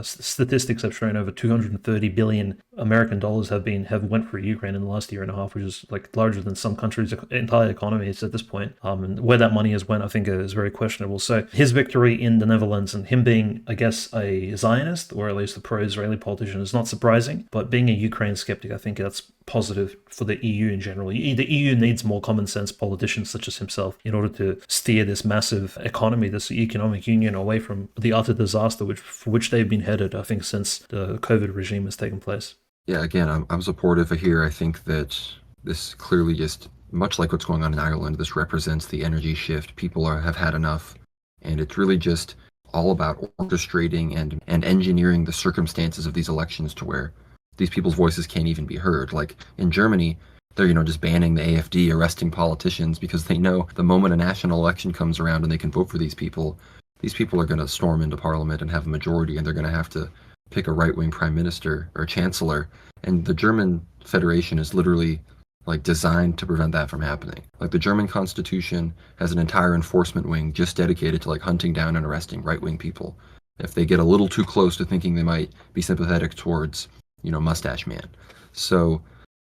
statistics have shown over 230 billion American dollars have went for Ukraine in the last year and a half, which is like larger than some countries' entire economies at this point. And where that money has went, I think, is very questionable. So his victory in the Netherlands and him being, I guess, a Zionist or at least a pro-Israeli politician is not surprising. But being a Ukraine skeptic, I think that's positive for the EU in general. The EU needs more common sense politicians such as himself in order to steer this massive economy, this economic union, away from the utter disaster for which they've been headed, I think, since the COVID regime has taken place. Yeah, again, I'm supportive here. I think that this clearly just, much like what's going on in Ireland, this represents the energy shift. People have had enough, and it's really just all about orchestrating and engineering the circumstances of these elections to where these people's voices can't even be heard. Like in Germany, they're just banning the AfD, arresting politicians because they know the moment a national election comes around and they can vote for these people are going to storm into parliament and have a majority, and they're going to have to pick a right-wing prime minister or chancellor. And the German Federation is literally like designed to prevent that from happening. Like the German Constitution has an entire enforcement wing just dedicated to like hunting down and arresting right-wing people if they get a little too close to thinking they might be sympathetic towards Mustache Man. So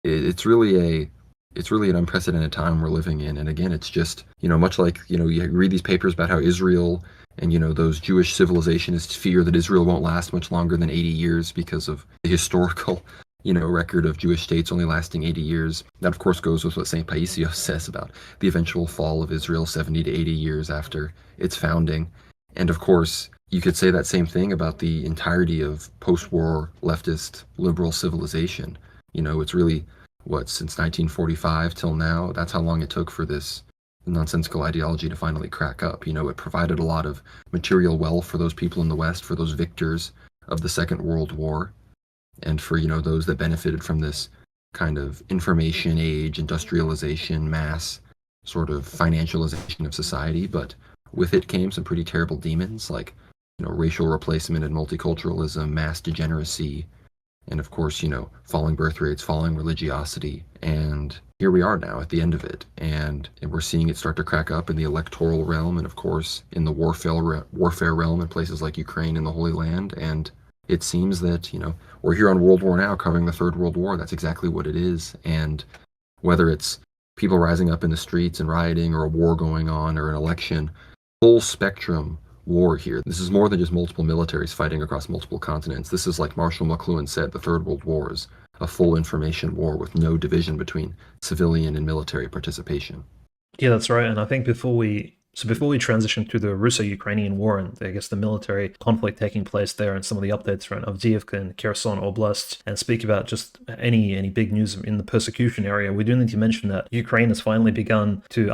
it's really an unprecedented time we're living in. And again, it's just, much like, you read these papers about how Israel and, those Jewish civilizationists fear that Israel won't last much longer than 80 years because of the historical, record of Jewish states only lasting 80 years. That, of course, goes with what St. Paisios says about the eventual fall of Israel 70 to 80 years after its founding. And, of course, you could say that same thing about the entirety of post-war leftist liberal civilization. It's really, since 1945 till now, that's how long it took for this nonsensical ideology to finally crack up. It provided a lot of material wealth for those people in the West, for those victors of the Second World War, and for, those that benefited from this kind of information age, industrialization, mass sort of financialization of society. But with it came some pretty terrible demons like, racial replacement and multiculturalism, mass degeneracy, and of course, falling birth rates, falling religiosity. And here we are now at the end of it. And we're seeing it start to crack up in the electoral realm and, of course, in the warfare realm in places like Ukraine and the Holy Land. And it seems that, we're here on World War now covering the Third World War. That's exactly what it is. And whether it's people rising up in the streets and rioting or a war going on or an election, full spectrum war here. This is more than just multiple militaries fighting across multiple continents. This is, like Marshall McLuhan said, the Third World War is a full information war with no division between civilian and military participation. Yeah, that's right. And I think before we transition to the Russo-Ukrainian war and I guess the military conflict taking place there and some of the updates around Avdiivka and Kherson Oblast, and speak about just any big news in the persecution area, we do need to mention that Ukraine has finally begun to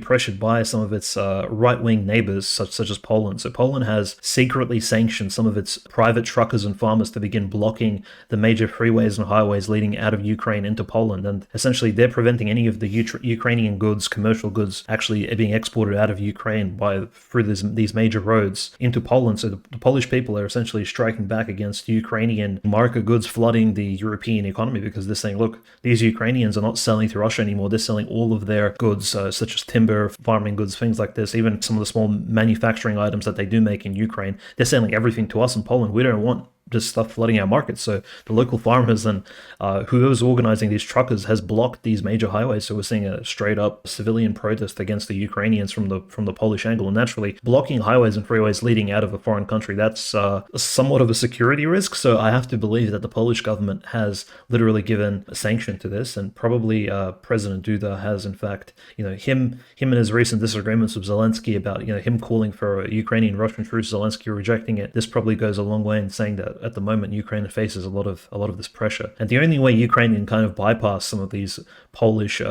pressured by some of its right-wing neighbors, such as Poland. So Poland has secretly sanctioned some of its private truckers and farmers to begin blocking the major freeways and highways leading out of Ukraine into Poland, and essentially they're preventing any of the Ukrainian goods, commercial goods, actually being exported out of Ukraine through these major roads into Poland. So the Polish people are essentially striking back against Ukrainian market goods flooding the European economy, because they're saying, look, these Ukrainians are not selling to Russia anymore. They're selling all of their goods, such as timber, farming goods, things like this, even some of the small manufacturing items that they do make in Ukraine. They're selling everything to us in Poland. We don't want just stuff flooding our markets. So the local farmers and whoever's organizing these truckers has blocked these major highways. So we're seeing a straight up civilian protest against the Ukrainians from the Polish angle. And naturally, blocking highways and freeways leading out of a foreign country, that's somewhat of a security risk. So I have to believe that the Polish government has literally given a sanction to this, and probably President Duda has, in fact, him and his recent disagreements with Zelensky about him calling for a Ukrainian-Russian truce, Zelensky rejecting it. This probably goes a long way in saying that at the moment Ukraine faces a lot of this pressure, and the only way Ukraine can kind of bypass some of these Polish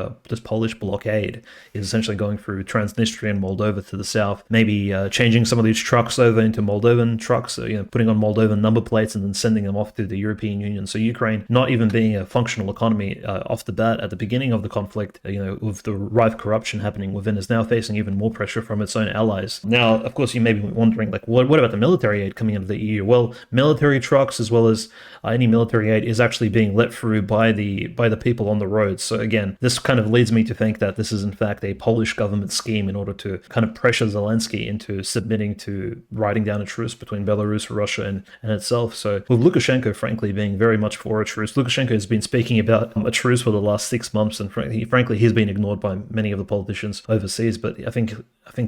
blockade is essentially going through Transnistria and Moldova to the south, maybe changing some of these trucks over into Moldovan trucks, putting on Moldovan number plates and then sending them off to the European Union. So Ukraine not even being a functional economy off the bat at the beginning of the conflict, with the rife corruption happening within, is now facing even more pressure from its own allies. Now, of course, you may be wondering, like, what about the military aid coming into the EU? Well, military trucks, as well as any military aid, is actually being let through by the people on the roads. So again, this kind of leads me to think that this is in fact a Polish government scheme in order to kind of pressure Zelensky into submitting to writing down a truce between Belarus, Russia, and itself. So with Lukashenko, frankly, being very much for a truce, Lukashenko has been speaking about a truce for the last 6 months, and frankly, he's been ignored by many of the politicians overseas. But I think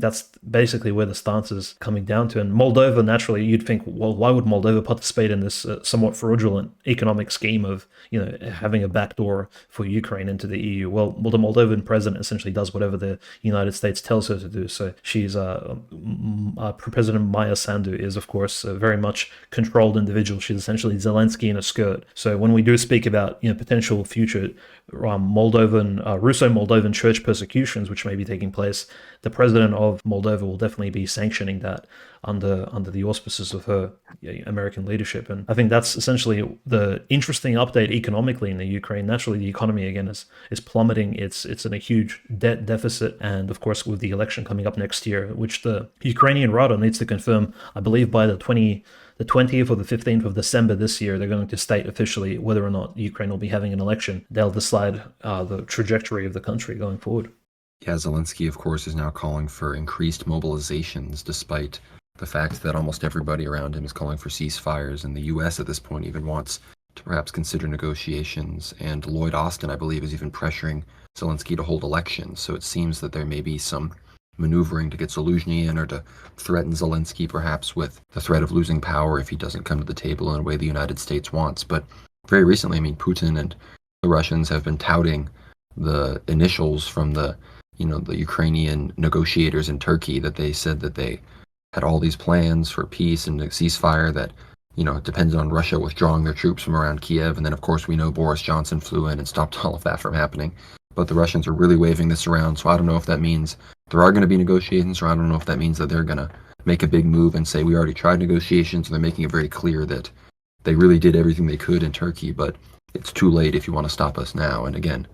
that's basically where the stance is coming down to. And Moldova, naturally, you'd think, well, why would Moldova participate in this somewhat fraudulent economic scheme of having a backdoor for Ukraine into the EU? Well, the Moldovan president essentially does whatever the United States tells her to do. So she's President Maya Sandu is, of course, a very much controlled individual. She's essentially Zelensky in a skirt. So when we do speak about potential future Russo-Moldovan church persecutions which may be taking place, the president of Moldova will definitely be sanctioning that under the auspices of her American leadership. And I think that's essentially the interesting update economically in the Ukraine. Naturally, the economy again is plummeting. It's in a huge debt deficit, and of course with the election coming up next year, which the Ukrainian Rada needs to confirm, I believe by the 20th or the 15th of December this year, they're going to state officially whether or not Ukraine will be having an election. They'll decide the trajectory of the country going forward. Yeah, Zelensky, of course, is now calling for increased mobilizations, despite the fact that almost everybody around him is calling for ceasefires, and the U.S. at this point even wants to perhaps consider negotiations, and Lloyd Austin, I believe, is even pressuring Zelensky to hold elections. So it seems that there may be some maneuvering to get Zelensky in, or to threaten Zelensky perhaps with the threat of losing power if he doesn't come to the table in a way the United States wants. But very recently, I mean, Putin and the Russians have been touting the initials from the Ukrainian negotiators in Turkey, that they said that they had all these plans for peace and a ceasefire that, it depends on Russia withdrawing their troops from around Kiev. And then, of course, we know Boris Johnson flew in and stopped all of that from happening. But the Russians are really waving this around, so I don't know if that means there are going to be negotiations, or I don't know if that means that they're going to make a big move and say we already tried negotiations, and they're making it very clear that they really did everything they could in Turkey, but it's too late if you want to stop us now. And again,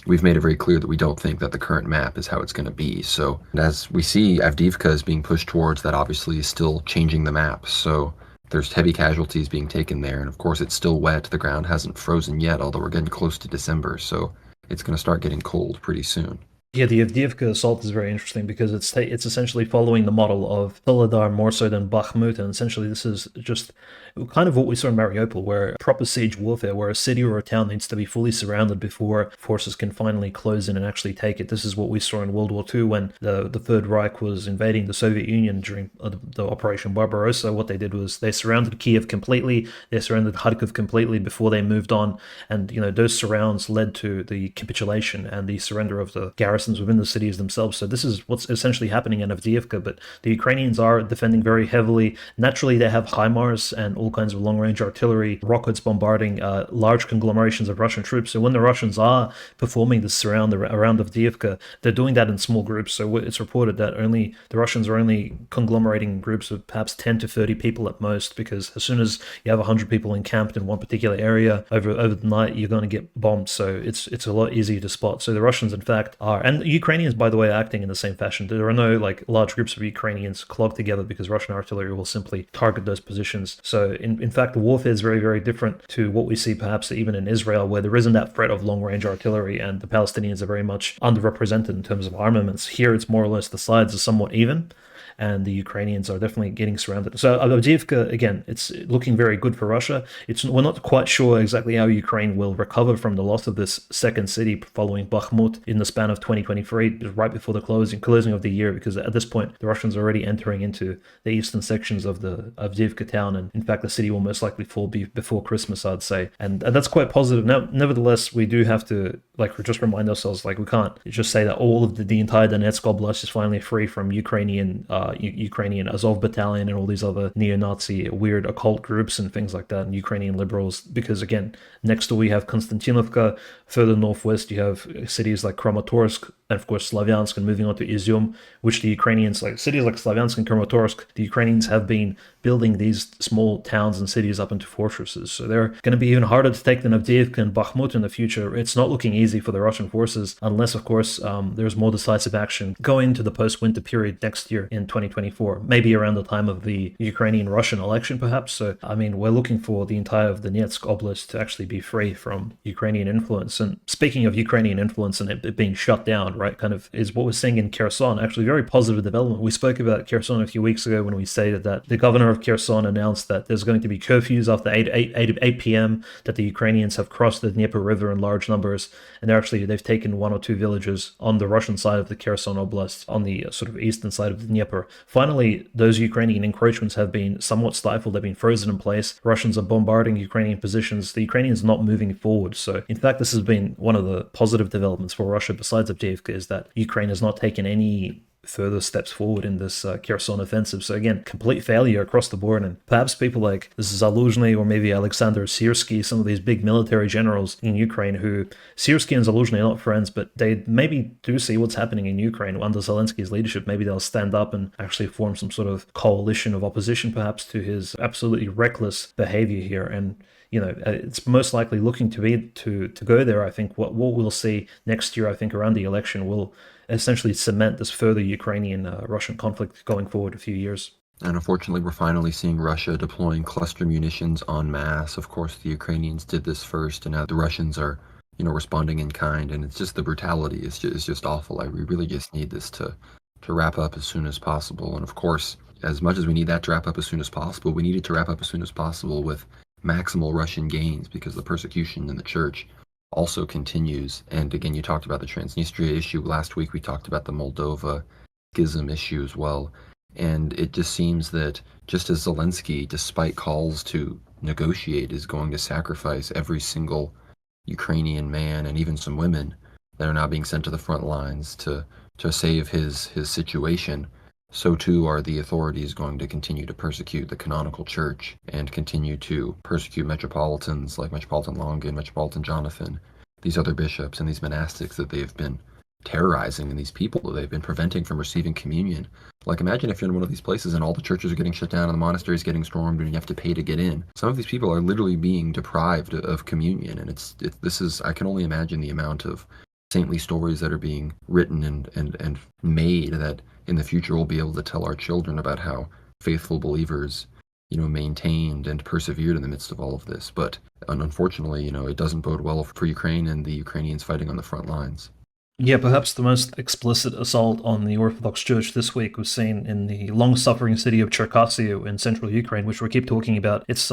we've made it very clear that we don't think that the current map is how it's going to be. So as we see, Avdiivka is being pushed towards, that obviously is still changing the map. So there's heavy casualties being taken there, and of course it's still wet. The ground hasn't frozen yet, although we're getting close to December, so it's going to start getting cold pretty soon. Yeah, the Avdiivka assault is very interesting because it's essentially following the model of Soledar more so than Bakhmut, and essentially this is just kind of what we saw in Mariupol, where proper siege warfare, where a city or a town needs to be fully surrounded before forces can finally close in and actually take it. This is what we saw in World War II when the Third Reich was invading the Soviet Union during the Operation Barbarossa. What they did was they surrounded Kiev completely, they surrounded Kharkiv completely before they moved on, and those surrounds led to the capitulation and the surrender of the garrison garrisons within the cities themselves. So this is what's essentially happening in Avdiivka, but the Ukrainians are defending very heavily. Naturally, they have HIMARS and all kinds of long-range artillery, rockets bombarding large conglomerations of Russian troops. So when the Russians are performing this around Avdiivka, they're doing that in small groups. So it's reported that the Russians are only conglomerating groups of perhaps 10 to 30 people at most, because as soon as you have 100 people encamped in one particular area over the night, you're going to get bombed. So it's a lot easier to spot. So the Russians, in fact, are, and the Ukrainians, by the way, are acting in the same fashion. There are no like large groups of Ukrainians clogged together, because Russian artillery will simply target those positions. So in fact, the warfare is very, very different to what we see perhaps even in Israel, where there isn't that threat of long-range artillery, and the Palestinians are very much underrepresented in terms of armaments. Here, it's more or less the sides are somewhat even, and the Ukrainians are definitely getting surrounded. So Avdiivka, again, it's looking very good for Russia. We're not quite sure exactly how Ukraine will recover from the loss of this second city following Bakhmut in the span of 2023, right before the closing of the year, because at this point, the Russians are already entering into the eastern sections of the Avdiivka town, and in fact, the city will most likely fall before Christmas, I'd say. And that's quite positive. Now, nevertheless, we do have to just remind ourselves, we can't just say that all of the entire Donetsk Oblast is finally free from Ukrainian Azov Battalion and all these other neo-Nazi weird occult groups and things like that, and Ukrainian liberals, because again, next door we have Konstantinovka, further northwest you have cities like Kramatorsk, and of course Slavyansk, and moving on to Izyum, which the Ukrainians, like cities like Slavyansk and Kramatorsk, the Ukrainians have been building these small towns and cities up into fortresses. So they're going to be even harder to take than Avdiivka and Bakhmut in the future. It's not looking easy for the Russian forces, unless, of course, there's more decisive action going into the post-winter period next year in 2024, maybe around the time of the Ukrainian-Russian election, perhaps. So, I mean, we're looking for the entire of the Donetsk Oblast to actually be free from Ukrainian influence. And speaking of Ukrainian influence and it being shut down, right, kind of is what we're seeing in Kherson. Actually, very positive development. We spoke about Kherson a few weeks ago when we stated that the governor of Kherson announced that there's going to be curfews after 8 p.m., that the Ukrainians have crossed the Dnieper River in large numbers, and they've taken one or two villages on the Russian side of the Kherson Oblast, on the sort of eastern side of the Dnieper. Finally, those Ukrainian encroachments have been somewhat stifled. They've been frozen in place. Russians are bombarding Ukrainian positions. The Ukrainians not moving forward. So, in fact, this has been one of the positive developments for Russia besides Avdiivka, is that Ukraine has not taken any further steps forward in this Kherson offensive. So again, complete failure across the board, and perhaps people like Zaluzhny or maybe Alexander Syrsky, some of these big military generals in Ukraine, who Syrsky and Zaluzhny are not friends, but they maybe do see what's happening in Ukraine under Zelensky's leadership. Maybe they'll stand up and actually form some sort of coalition of opposition perhaps to his absolutely reckless behavior here. And it's most likely looking to go there. I think what we'll see next year, I think around the election, will essentially cement this further Ukrainian-Russian conflict going forward a few years. And unfortunately, we're finally seeing Russia deploying cluster munitions en masse. Of course, the Ukrainians did this first, and now the Russians are, responding in kind. And it's just the brutality is just awful. We really just need this to wrap up as soon as possible. And of course, as much as we need that to wrap up as soon as possible, we need it to wrap up as soon as possible with maximal Russian gains, because the persecution in the church also continues. And again, you talked about the Transnistria issue. Last week we talked about the Moldova schism issue as well. And it just seems that just as Zelensky, despite calls to negotiate, is going to sacrifice every single Ukrainian man and even some women that are now being sent to the front lines to save his situation, so too are the authorities going to continue to persecute the canonical church and continue to persecute metropolitans like Metropolitan Longin, Metropolitan Jonathan, these other bishops and these monastics that they've been terrorizing, and these people that they've been preventing from receiving communion. Like, imagine if you're in one of these places and all the churches are getting shut down and the monasteries getting stormed and you have to pay to get in. Some of these people are literally being deprived of communion, and I can only imagine the amount of saintly stories that are being written and made that in the future we'll be able to tell our children about how faithful believers, maintained and persevered in the midst of all of this. But unfortunately, it doesn't bode well for Ukraine and the Ukrainians fighting on the front lines. Yeah, perhaps the most explicit assault on the Orthodox Church this week was seen in the long-suffering city of Cherkasy in central Ukraine, which we keep talking about. It's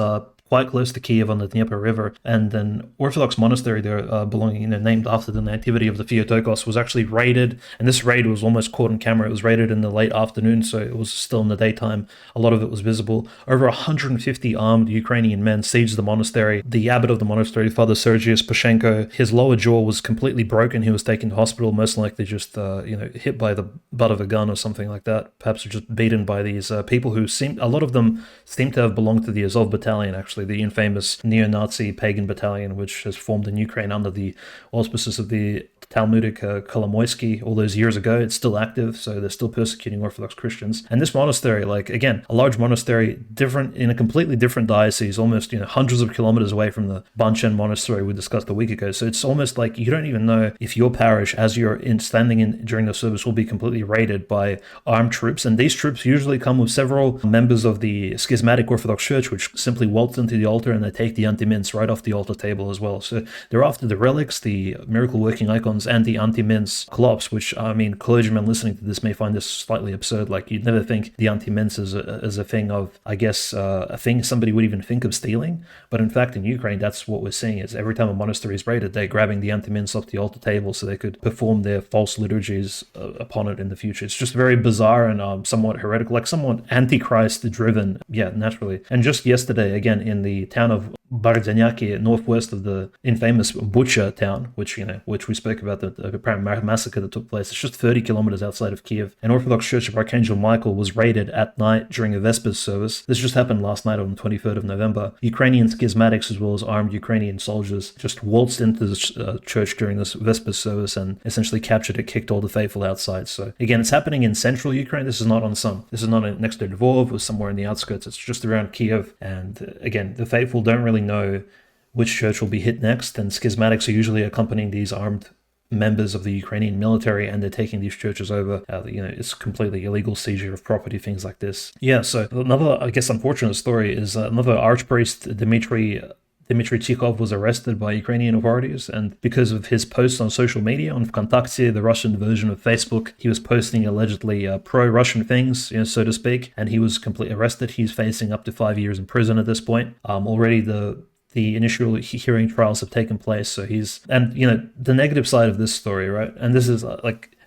quite close to Kiev on the Dnieper River, and an Orthodox monastery there belonging, named after the nativity of the Theotokos, was actually raided, and this raid was almost caught on camera. It was raided in the late afternoon, so it was still in the daytime. A lot of it was visible. Over 150 armed Ukrainian men sieged the monastery. The abbot of the monastery, Father Sergius Pashenko, his lower jaw was completely broken. He was taken to hospital, most likely just hit by the butt of a gun or something like that. Perhaps just beaten by these people who a lot of them seem to have belonged to the Azov battalion, actually, the infamous neo-Nazi pagan battalion, which has formed in Ukraine under the auspices of the Talmudic Kolomoisky all those years ago. It's still active, so they're still persecuting Orthodox Christians. And this monastery, again, a large monastery, different in a completely different diocese, almost hundreds of kilometers away from the Banchen monastery we discussed a week ago. So it's almost like you don't even know if your parish, as you're standing in during the service, will be completely raided by armed troops. And these troops usually come with several members of the schismatic Orthodox Church, which simply waltz into the altar and they take the anti-mints right off the altar table as well. So they're after the relics, the miracle-working icons, and the anti-mints clops, which, clergymen listening to this may find this slightly absurd. You'd never think the anti-mints is a thing of, a thing somebody would even think of stealing. But in fact, in Ukraine, that's what we're seeing, is every time a monastery is raided, they're grabbing the anti-mints off the altar table so they could perform their false liturgies upon it in the future. It's just very bizarre and somewhat heretical, somewhat antichrist-driven, naturally. And just yesterday, again, in the town of Bardanyaki, northwest of the infamous Bucha town, which we spoke about, the apparent massacre that took place. It's just 30 kilometers outside of Kiev. An Orthodox Church of Archangel Michael was raided at night during a Vespers service. This just happened last night on the 23rd of November. Ukrainian schismatics, as well as armed Ukrainian soldiers, just waltzed into the church during this Vespers service and essentially captured it, kicked all the faithful outside. So again, it's happening in central Ukraine. This is not next to Lvov or somewhere in the outskirts. It's just around Kiev. And again, the faithful don't really know which church will be hit next, and schismatics are usually accompanying these armed members of the Ukrainian military, and they're taking these churches over. It's completely illegal seizure of property, things like this. So another, unfortunate story is another archpriest, Dmitry Tikhov, was arrested by Ukrainian authorities, and because of his posts on social media, on Vkontakte, the Russian version of Facebook, he was posting allegedly pro-Russian things, so to speak, and he was completely arrested. He's facing up to 5 years in prison at this point. Already the initial hearing trials have taken place, so the negative side of this story, right? And this is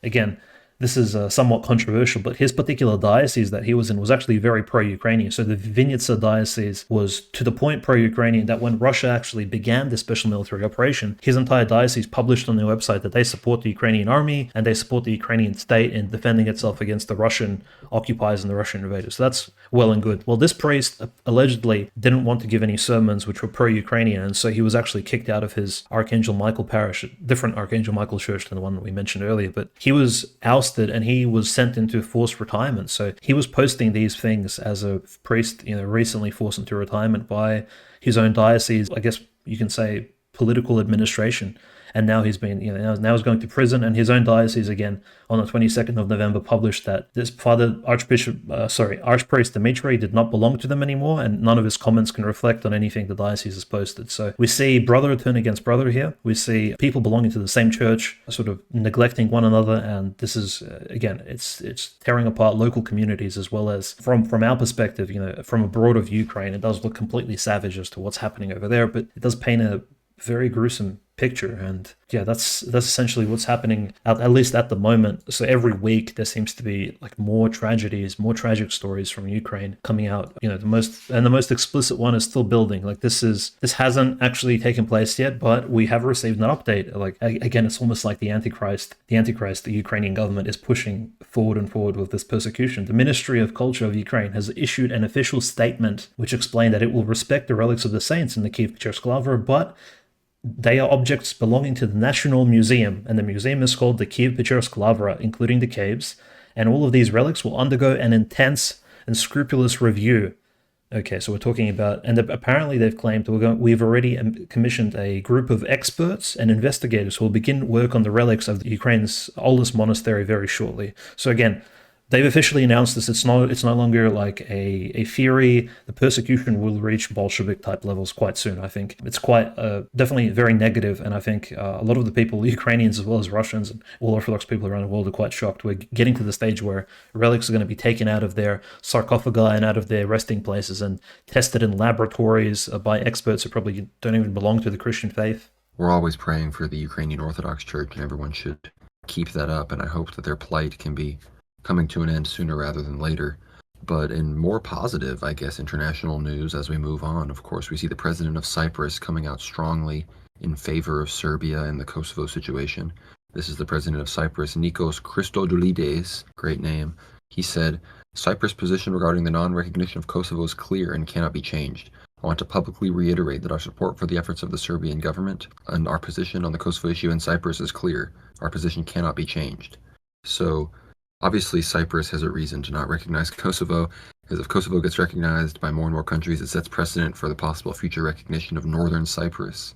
again, this is somewhat controversial, but his particular diocese that he was in was actually very pro-Ukrainian. So the Vinnytsia diocese was to the point pro-Ukrainian that when Russia actually began this special military operation, his entire diocese published on their website that they support the Ukrainian army and they support the Ukrainian state in defending itself against the Russian occupiers and the Russian invaders. So that's well and good. Well, this priest allegedly didn't want to give any sermons which were pro-Ukrainian, and so he was actually kicked out of his Archangel Michael parish, a different Archangel Michael church than the one that we mentioned earlier, but he was ousted and he was sent into forced retirement. So he was posting these things as a priest, recently forced into retirement by his own diocese, I guess you can say political administration. And now he's been, now he's going to prison, and his own diocese, again, on the 22nd of November, published that this Archpriest Dmitry did not belong to them anymore, and none of his comments can reflect on anything the diocese has posted. So we see brother turn against brother here. We see people belonging to the same church sort of neglecting one another, and this is, again, it's tearing apart local communities, as well as from our perspective, from abroad of Ukraine, it does look completely savage as to what's happening over there, but it does paint a very gruesome picture. And that's essentially what's happening, at least at the moment. So every week there seems to be more tragedies, more tragic stories from Ukraine coming out. The most explicit one is still building. This hasn't actually taken place yet, but we have received an update. Again, it's almost like the Antichrist, the Ukrainian government is pushing forward and forward with this persecution. The Ministry of Culture of Ukraine has issued an official statement which explained that it will respect the relics of the saints in the Kiev-Pечерsk Lavra, but they are objects belonging to the National Museum, and the museum is called the Kiev-Pечерsk Lavra, including the caves, and all of these relics will undergo an intense and scrupulous review. Okay, so we're talking about, and apparently they've claimed we've already commissioned a group of experts and investigators who will begin work on the relics of Ukraine's oldest monastery very shortly. So again, They've officially announced this. It's no longer like a theory. The persecution will reach Bolshevik type levels quite soon. I think it's quite definitely very negative, and I think a lot of the people, Ukrainians as well as Russians and all Orthodox people around the world, are quite shocked. We're getting to the stage where relics are going to be taken out of their sarcophagi and out of their resting places and tested in laboratories by experts who probably don't even belong to the Christian faith. We're always praying for the Ukrainian Orthodox Church, and everyone should keep that up, and I hope that their plight can be coming to an end sooner rather than later. But in more positive, I guess, international news as we move on, of course, we see the president of Cyprus coming out strongly in favor of Serbia and the Kosovo situation. This is the president of Cyprus, Nikos Christodoulides, great name. He said, Cyprus' position regarding the non-recognition of Kosovo is clear and cannot be changed. I want to publicly reiterate that our support for the efforts of the Serbian government and our position on the Kosovo issue in Cyprus is clear. Our position cannot be changed. So, obviously, Cyprus has a reason to not recognize Kosovo, because if Kosovo gets recognized by more and more countries, it sets precedent for the possible future recognition of Northern Cyprus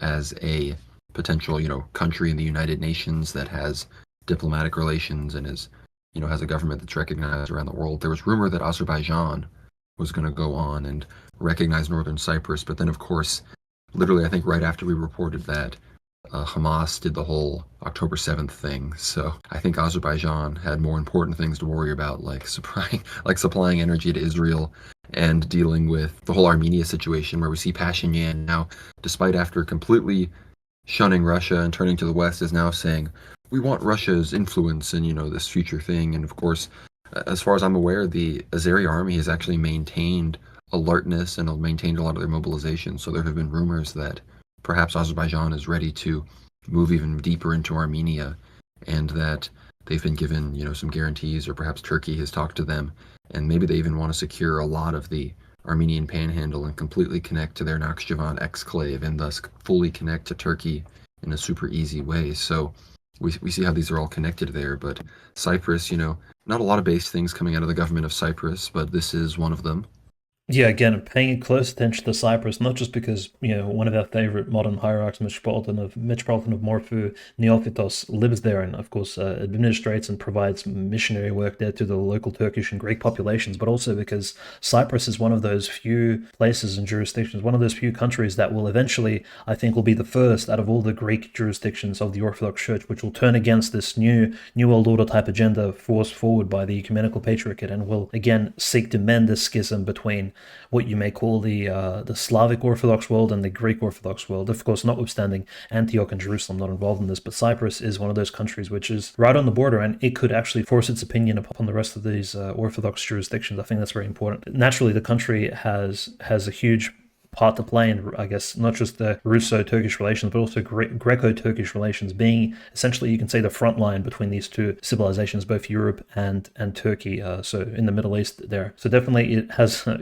as a potential, country in the United Nations that has diplomatic relations and has a government that's recognized around the world. There was rumor that Azerbaijan was going to go on and recognize Northern Cyprus, but then, of course, literally, I think right after we reported that, Hamas did the whole October 7th thing. So I think Azerbaijan had more important things to worry about, like supplying energy to Israel and dealing with the whole Armenia situation, where we see Pashinyan now, despite after completely shunning Russia and turning to the West, is now saying, we want Russia's influence in, this future thing. And of course, as far as I'm aware, the Azeri army has actually maintained alertness and maintained a lot of their mobilization. So there have been rumors that perhaps Azerbaijan is ready to move even deeper into Armenia, and that they've been given, some guarantees, or perhaps Turkey has talked to them, and maybe they even want to secure a lot of the Armenian panhandle and completely connect to their Nakhchivan exclave, and thus fully connect to Turkey in a super easy way. So we see how these are all connected there. But Cyprus, not a lot of base things coming out of the government of Cyprus, but this is one of them. Yeah, again, paying close attention to Cyprus, not just because, one of our favorite modern hierarchs, Metropolitan of Morphu, Neophytos, lives there and, of course, administrates and provides missionary work there to the local Turkish and Greek populations, but also because Cyprus is one of those few places and jurisdictions, one of those few countries that will eventually, I think, will be the first out of all the Greek jurisdictions of the Orthodox Church, which will turn against this new world order type agenda forced forward by the Ecumenical Patriarchate, and will, again, seek to mend the schism between what you may call the Slavic Orthodox world and the Greek Orthodox world. Of course, notwithstanding Antioch and Jerusalem not involved in this, but Cyprus is one of those countries which is right on the border, and it could actually force its opinion upon the rest of these Orthodox jurisdictions. I think that's very important. Naturally, the country has a huge part to play in, I guess, not just the Russo-Turkish relations, but also Greco-Turkish relations, being essentially, you can say, the front line between these two civilizations, both Europe and Turkey, so in the Middle East there. So definitely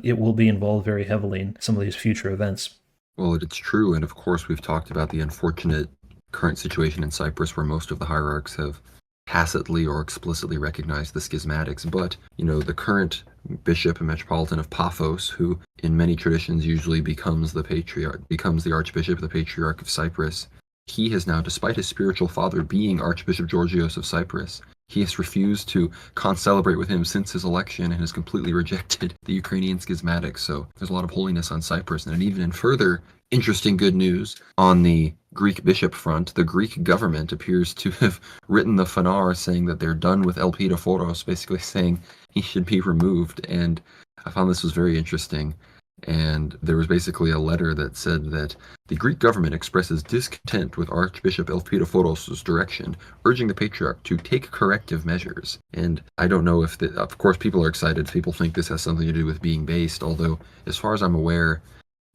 it will be involved very heavily in some of these future events. Well, it's true, and of course we've talked about the unfortunate current situation in Cyprus, where most of the hierarchs have tacitly or explicitly recognized the schismatics, but the current bishop and metropolitan of Paphos, who in many traditions usually becomes the archbishop, the patriarch of Cyprus, he has now, despite his spiritual father being Archbishop Georgios of Cyprus, he has refused to concelebrate with him since his election and has completely rejected the Ukrainian schismatics. So there's a lot of holiness on Cyprus. And even in further interesting good news, on the Greek bishop front, the Greek government appears to have written the Fanar saying that they're done with Elpidophoros, basically saying he should be removed. And I found this was very interesting. And there was basically a letter that said that the Greek government expresses discontent with Archbishop Elpidophoros' direction, urging the patriarch to take corrective measures. And I don't know if, of course, people are excited. People think this has something to do with being based, although, as far as I'm aware,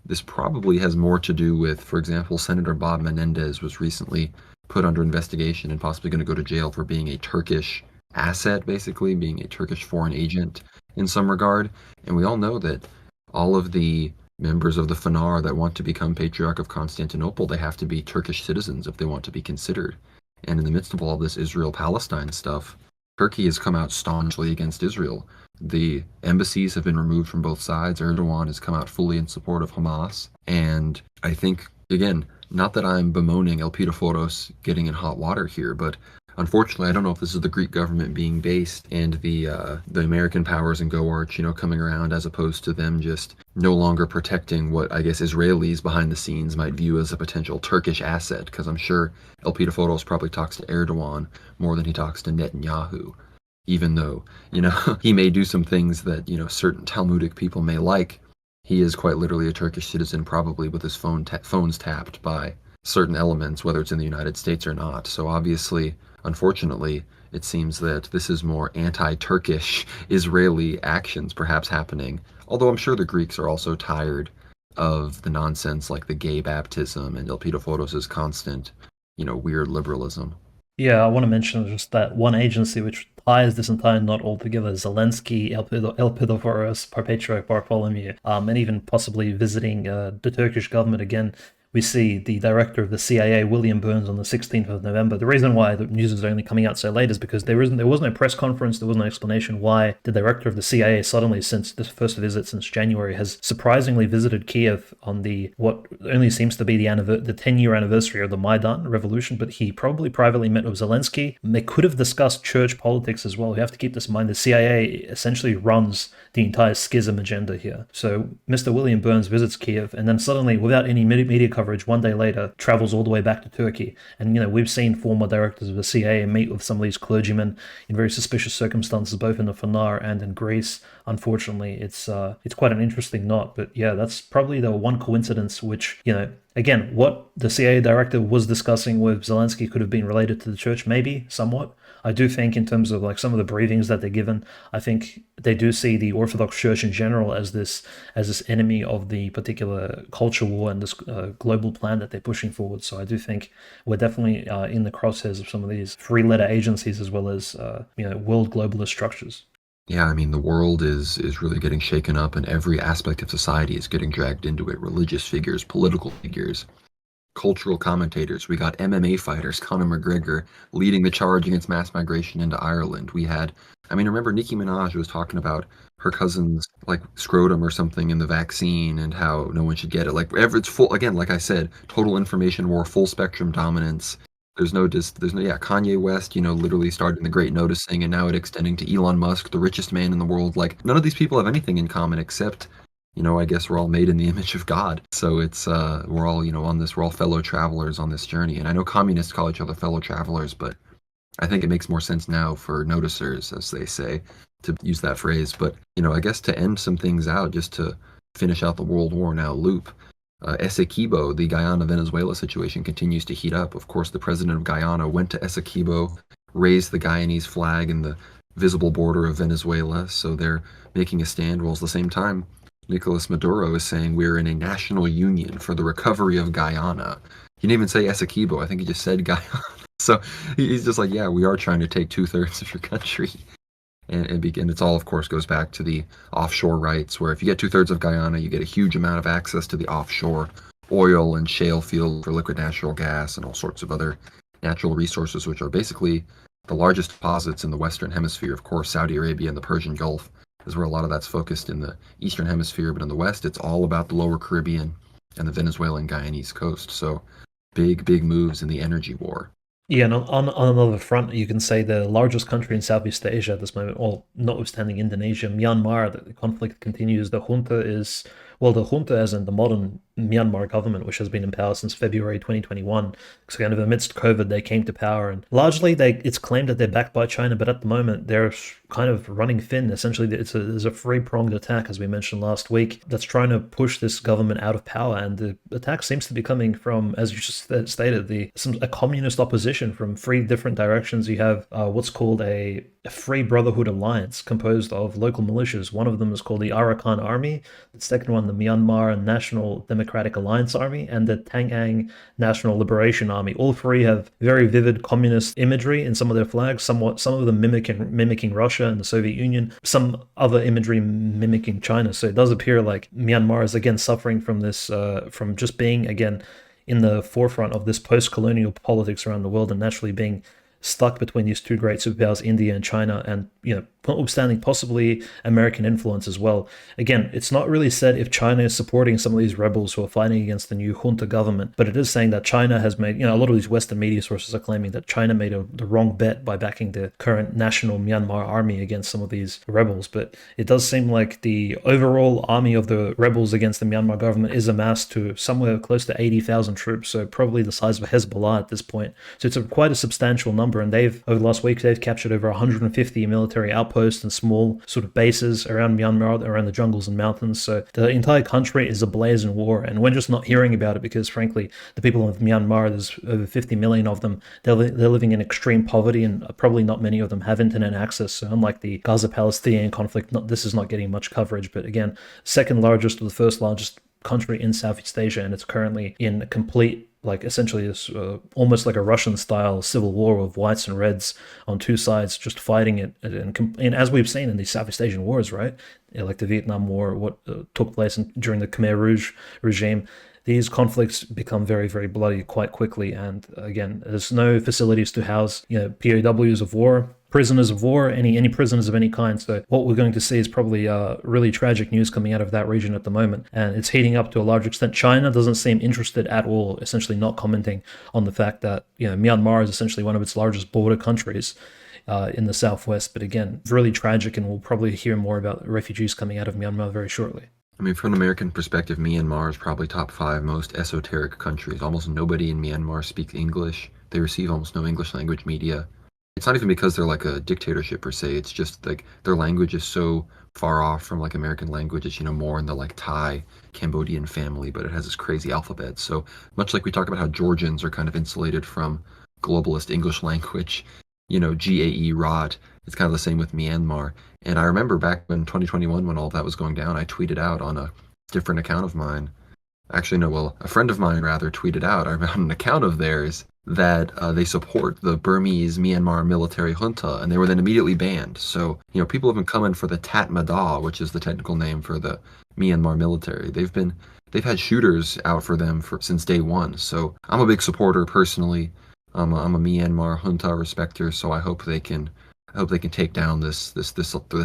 this probably has more to do with, for example, Senator Bob Menendez was recently put under investigation and possibly going to go to jail for being a Turkish asset, basically, being a Turkish foreign agent in some regard. And we all know that all of the members of the Fanar that want to become Patriarch of Constantinople, they have to be Turkish citizens if they want to be considered. And in the midst of all this Israel-Palestine stuff, Turkey has come out staunchly against Israel. The embassies have been removed from both sides. Erdogan has come out fully in support of Hamas. And I think, again, not that I'm bemoaning Elpidophoros getting in hot water here, but unfortunately, I don't know if this is the Greek government being based and the American powers and GoArch, coming around as opposed to them just no longer protecting what I guess Israelis behind the scenes might view as a potential Turkish asset. Because I'm sure Elpida Photos probably talks to Erdogan more than he talks to Netanyahu, even though he may do some things that certain Talmudic people may like. He is quite literally a Turkish citizen, probably with his phones tapped by certain elements, whether it's in the United States or not. So obviously, unfortunately, it seems that this is more anti-Turkish Israeli actions perhaps happening. Although I'm sure the Greeks are also tired of the nonsense like the gay baptism and Elpidophoros' constant, weird liberalism. Yeah, I want to mention just that one agency which ties this entire knot all together: Zelensky, Elpidophorus, Perpetuo Bartholomew, and even possibly visiting the Turkish government again. We see the director of the CIA, William Burns, on the 16th of November. The reason why the news is only coming out so late is because there was no press conference, there was no explanation why the director of the CIA suddenly, since this first visit since January, has surprisingly visited Kiev on the what only seems to be the 10-year anniversary of the Maidan revolution. But he probably privately met with Zelensky. They could have discussed church politics as well. We have to keep this in mind. The CIA essentially runs the entire schism agenda here. So Mr. William Burns visits Kiev, and then suddenly, without any media coverage, one day later travels all the way back to Turkey. And we've seen former directors of the CIA meet with some of these clergymen in very suspicious circumstances, both in the Fanar and in Greece. Unfortunately, it's quite an interesting knot. But yeah, that's probably the one coincidence which, again, what the CIA director was discussing with Zelensky could have been related to the church, maybe somewhat. I do think, in terms of like some of the briefings that they're given, I think they do see the Orthodox Church in general as this enemy of the particular culture war and this global plan that they're pushing forward. So I do think we're definitely in the crosshairs of some of these three-letter agencies as well as world globalist structures. Yeah, I mean, the world is really getting shaken up, and every aspect of society is getting dragged into it. Religious figures, political figures, cultural commentators. We got MMA fighters, Conor McGregor, leading the charge against mass migration into Ireland. We had, I mean, remember Nicki Minaj was talking about her cousin's like scrotum or something in the vaccine and how no one should get it. Like, it's full, again, like I said, total information war, full spectrum dominance. Yeah, Kanye West, literally starting the great noticing and now it extending to Elon Musk, the richest man in the world. Like, none of these people have anything in common except I guess we're all made in the image of God. So it's we're all, we're all fellow travelers on this journey. And I know communists call each other fellow travelers, but I think it makes more sense now for noticers, as they say, to use that phrase. But, I guess to end some things out, just to finish out the World War now loop, Essequibo, the Guyana-Venezuela situation continues to heat up. Of course, the president of Guyana went to Essequibo, raised the Guyanese flag in the visible border of Venezuela. So they're making a stand, while at the same time, Nicolas Maduro is saying we're in a national union for the recovery of Guyana. He didn't even say Essequibo. I think he just said Guyana. So he's just like, yeah, we are trying to take 2/3 of your country. And it's all, of course, goes back to the offshore rights, where if you get 2/3 of Guyana, you get a huge amount of access to the offshore oil and shale field for liquid natural gas and all sorts of other natural resources, which are basically the largest deposits in the Western Hemisphere. Of course, Saudi Arabia and the Persian Gulf is where a lot of that's focused in the Eastern Hemisphere, but in the West, it's all about the lower Caribbean and the Venezuelan Guyanese coast. So big moves in the energy war. Yeah, and on another front, you can say the largest country in Southeast Asia at this moment, well, notwithstanding Indonesia, Myanmar, the conflict continues. The junta as in the modern Myanmar government, which has been in power since February 2021. So kind of amidst COVID, they came to power, and largely it's claimed that they're backed by China, but at the moment they're kind of running thin. Essentially, there's a three-pronged attack, as we mentioned last week, that's trying to push this government out of power, and the attack seems to be coming from, as you just stated, a communist opposition from three different directions. You have what's called a Free Brotherhood Alliance composed of local militias. One of them is called the Arakan Army, the second one the Myanmar National Democratic Alliance Army, and the Tangang National Liberation Army. All three have very vivid communist imagery in some of their flags, some of them mimicking Russia and the Soviet Union, some other imagery mimicking China. So it does appear like Myanmar is again suffering from this, from just being again in the forefront of this post-colonial politics around the world, and naturally being stuck between these two great superpowers, India and China, and notwithstanding possibly American influence as well. Again, it's not really said if China is supporting some of these rebels who are fighting against the new junta government, but it is saying that China has made, a lot of these Western media sources are claiming that China made the wrong bet by backing the current national Myanmar army against some of these rebels. But it does seem like the overall army of the rebels against the Myanmar government is amassed to somewhere close to 80,000 troops, so probably the size of Hezbollah at this point. So it's quite a substantial number, and over the last week, they've captured over 150 military outposts and small sort of bases around Myanmar, around the jungles and mountains. So the entire country is ablaze in war, and we're just not hearing about it because, frankly, the people of Myanmar, there's over 50 million of them, they're living in extreme poverty, and probably not many of them have internet access. So unlike the Gaza-Palestinian conflict, this is not getting much coverage. But again, second largest or the first largest country in Southeast Asia, and it's currently in complete, like, essentially this almost like a Russian style civil war with whites and reds on two sides just fighting it, and as we've seen in these Southeast Asian wars, right, like the Vietnam War, what took place during the Khmer Rouge regime, these conflicts become very, very bloody quite quickly. And again, there's no facilities to house POWs of war, prisoners of war, any prisoners of any kind. So what we're going to see is probably really tragic news coming out of that region at the moment, and it's heating up to a large extent. China doesn't seem interested at all, essentially not commenting on the fact that Myanmar is essentially one of its largest border countries in the southwest. But again, really tragic, and we'll probably hear more about refugees coming out of Myanmar very shortly. I mean, from an American perspective, Myanmar is probably top 5 most esoteric countries. Almost nobody in Myanmar speaks English. They receive almost no English language media. It's not even because they're like a dictatorship per se. It's just like their language is so far off from like American language. It's, more in the like Thai, Cambodian family, but it has this crazy alphabet. So much like we talk about how Georgians are kind of insulated from globalist English language, GAE rot. It's kind of the same with Myanmar. And I remember back in 2021 when all of that was going down, I tweeted out on a different account of mine. Actually, no, well, a friend of mine rather tweeted out on an account of theirs that they support the Burmese Myanmar military junta, and they were then immediately banned. So, people have been coming for the Tatmadaw, which is the technical name for the Myanmar military. They've had shooters out for them since day one. So I'm a big supporter personally. I'm a Myanmar junta respecter, so I hope they can take down this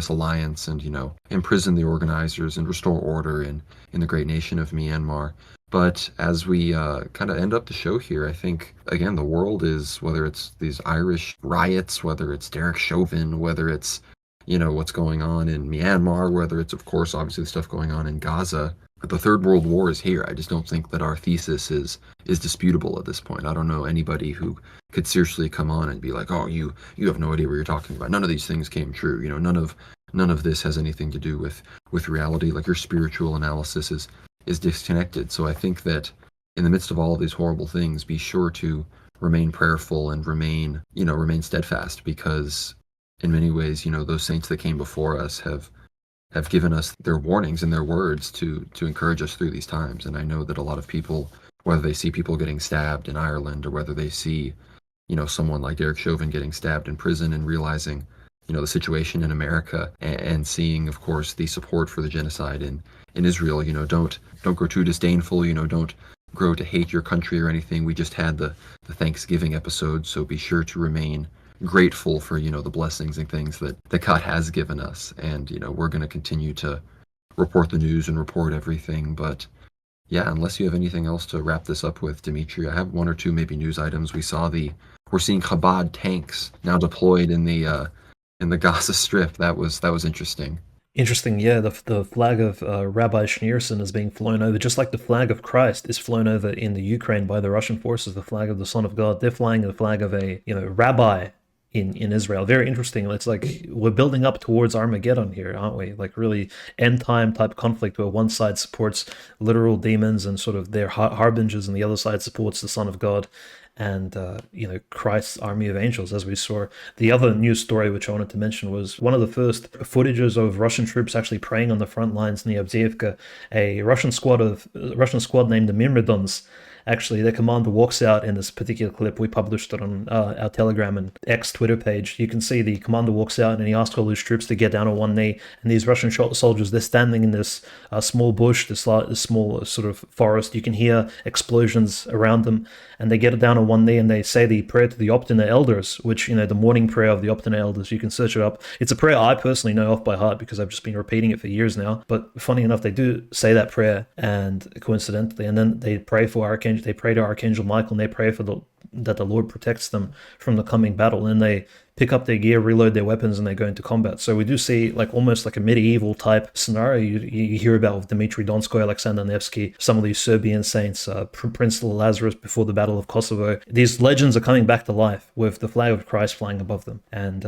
alliance and imprison the organizers and restore order in the great nation of Myanmar. But as we kind of end up the show here, I think again the world is, whether it's these Irish riots, whether it's Derek Chauvin, whether it's what's going on in Myanmar, whether it's of course obviously the stuff going on in Gaza. The Third World War is here. I just don't think that our thesis is disputable at this point. I don't know anybody who could seriously come on and be like, "Oh, you have no idea what you're talking about. None of these things came true. None of this has anything to do with reality. Like your spiritual analysis is disconnected." So I think that in the midst of all of these horrible things, be sure to remain prayerful and remain steadfast, because in many ways, those saints that came before us have given us their warnings and their words to encourage us through these times. And I know that a lot of people, whether they see people getting stabbed in Ireland or whether they see, someone like Derek Chauvin getting stabbed in prison and realizing, the situation in America, and seeing, of course, the support for the genocide in Israel, don't grow too disdainful, don't grow to hate your country or anything. We just had the Thanksgiving episode, so be sure to remain grateful for the blessings and things that God has given us. And we're going to continue to report the news and report everything. But yeah, unless you have anything else to wrap this up with, Dimitri, I have one or two maybe news items. We're seeing Chabad tanks now deployed in the Gaza Strip. That was interesting. Interesting, yeah. The flag of Rabbi Schneerson is being flown over, just like the flag of Christ is flown over in the Ukraine by the Russian forces. The flag of the Son of God, they're flying the flag of a rabbi in Israel. Very interesting. It's like we're building up towards Armageddon here, aren't we? Like really end time type conflict where one side supports literal demons and sort of their harbingers, and the other side supports the Son of God and Christ's army of angels, as we saw. The other news story which I wanted to mention was one of the first footages of Russian troops actually praying on the front lines near Avdiivka. A Russian squad named the Myrmidons Actually, their commander walks out in this particular clip. We published it on our Telegram and X Twitter page. You can see the commander walks out and he asks all his troops to get down on one knee. And these Russian soldiers, they're standing in this small bush, this small sort of forest. You can hear explosions around them, and they get down on one knee and they say the prayer to the Optina elders, which, the morning prayer of the Optina elders. You can search it up. It's a prayer I personally know off by heart because I've just been repeating it for years now. But funny enough, they do say that prayer, and coincidentally, and then they pray for Archangel. They pray to Archangel Michael, and they pray for that the Lord protects them from the coming battle. And they pick up their gear, reload their weapons, and they go into combat. So we do see almost like a medieval type scenario you hear about with Dmitry Donskoy, Alexander Nevsky, some of these Serbian saints, Prince Lazarus before the Battle of Kosovo. These legends are coming back to life with the flag of Christ flying above them. And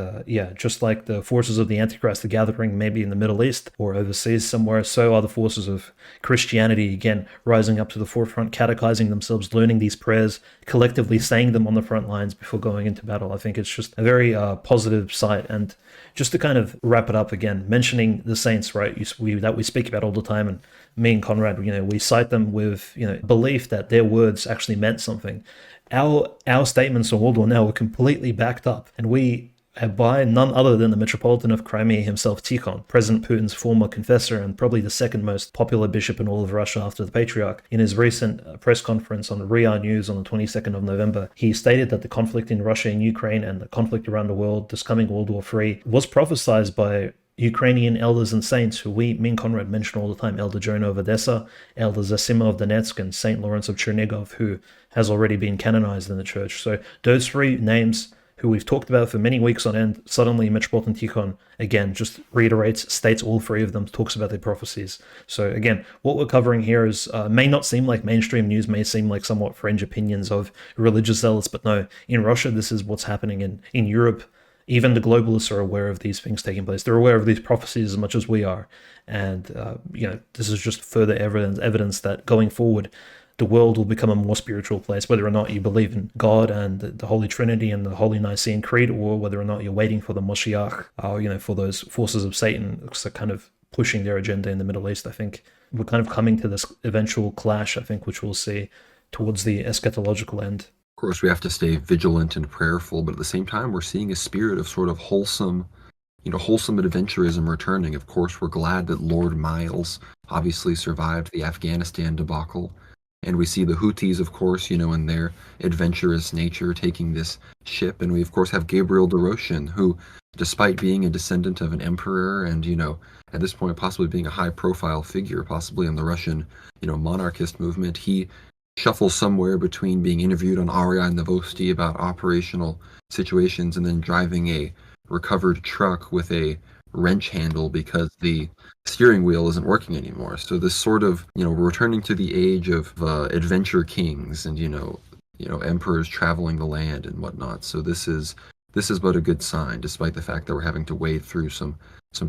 just like the forces of the Antichrist are gathering maybe in the Middle East or overseas somewhere, so are the forces of Christianity, again, rising up to the forefront, catechizing themselves, learning these prayers, collectively saying them on the front lines before going into battle. I think it's just a very positive sight. And just to kind of wrap it up again, mentioning the saints, right, that we speak about all the time, and me and Conrad, we cite them with belief that their words actually meant something. Our statements on World War Now were completely backed up, and we by none other than the Metropolitan of Crimea himself, Tikhon, President Putin's former confessor and probably the second most popular bishop in all of Russia after the Patriarch. In his recent press conference on RIA News on the 22nd of November, he stated that the conflict in Russia and Ukraine and the conflict around the world, this coming World War III, was prophesied by Ukrainian elders and saints who me and Conrad mention all the time: Elder Jonah of Odessa, Elder Zosima of Donetsk, and Saint Lawrence of Chernigov, who has already been canonized in the church. So those three names, who we've talked about for many weeks on end, suddenly Metropolitan Tikhon, again, just reiterates, states all three of them, talks about their prophecies. So again, what we're covering here is may not seem like mainstream news, may seem like somewhat fringe opinions of religious zealots, but no, in Russia, this is what's happening. In Europe, even the globalists are aware of these things taking place. They're aware of these prophecies as much as we are. And, this is just further evidence that going forward, the world will become a more spiritual place, whether or not you believe in God and the Holy Trinity and the Holy Nicene Creed, or whether or not you're waiting for the Moshiach, for those forces of Satan kind of pushing their agenda in the Middle East. I think we're kind of coming to this eventual clash, I think, which we'll see towards the eschatological end. Of course, we have to stay vigilant and prayerful, but at the same time, we're seeing a spirit of sort of wholesome adventurism returning. Of course, we're glad that Lord Miles obviously survived the Afghanistan debacle. And we see the Houthis, of course, in their adventurous nature taking this ship. And we, of course, have Gabriel Doroshin, who, despite being a descendant of an emperor and, at this point possibly being a high-profile figure, possibly in the Russian, monarchist movement, he shuffles somewhere between being interviewed on Aria Novosti about operational situations and then driving a recovered truck with a wrench handle because the steering wheel isn't working anymore. So this sort of, we're returning to the age of adventure kings and, emperors traveling the land and whatnot. So this is but a good sign, despite the fact that we're having to wade through some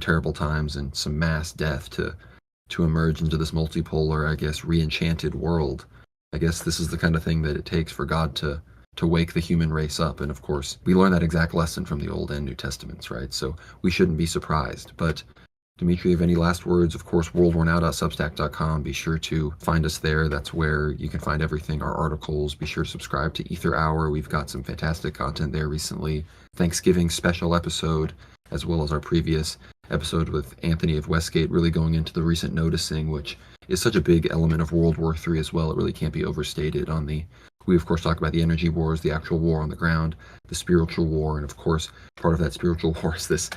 terrible times and some mass death to emerge into this multipolar, I guess, re-enchanted world. I guess this is the kind of thing that it takes for God to wake the human race up. And of course, we learn that exact lesson from the Old and New Testaments, right? So we shouldn't be surprised. But Dimitri, have any last words? Of course, worldwarnow.substack.com. Be sure to find us there. That's where you can find everything, our articles. Be sure to subscribe to Ether Hour. We've got some fantastic content there recently. Thanksgiving special episode, as well as our previous episode with Anthony of Westgate, really going into the recent noticing, which is such a big element of World War III as well. It really can't be overstated. We, of course, talk about the energy wars, the actual war on the ground, the spiritual war, and, of course, part of that spiritual war is this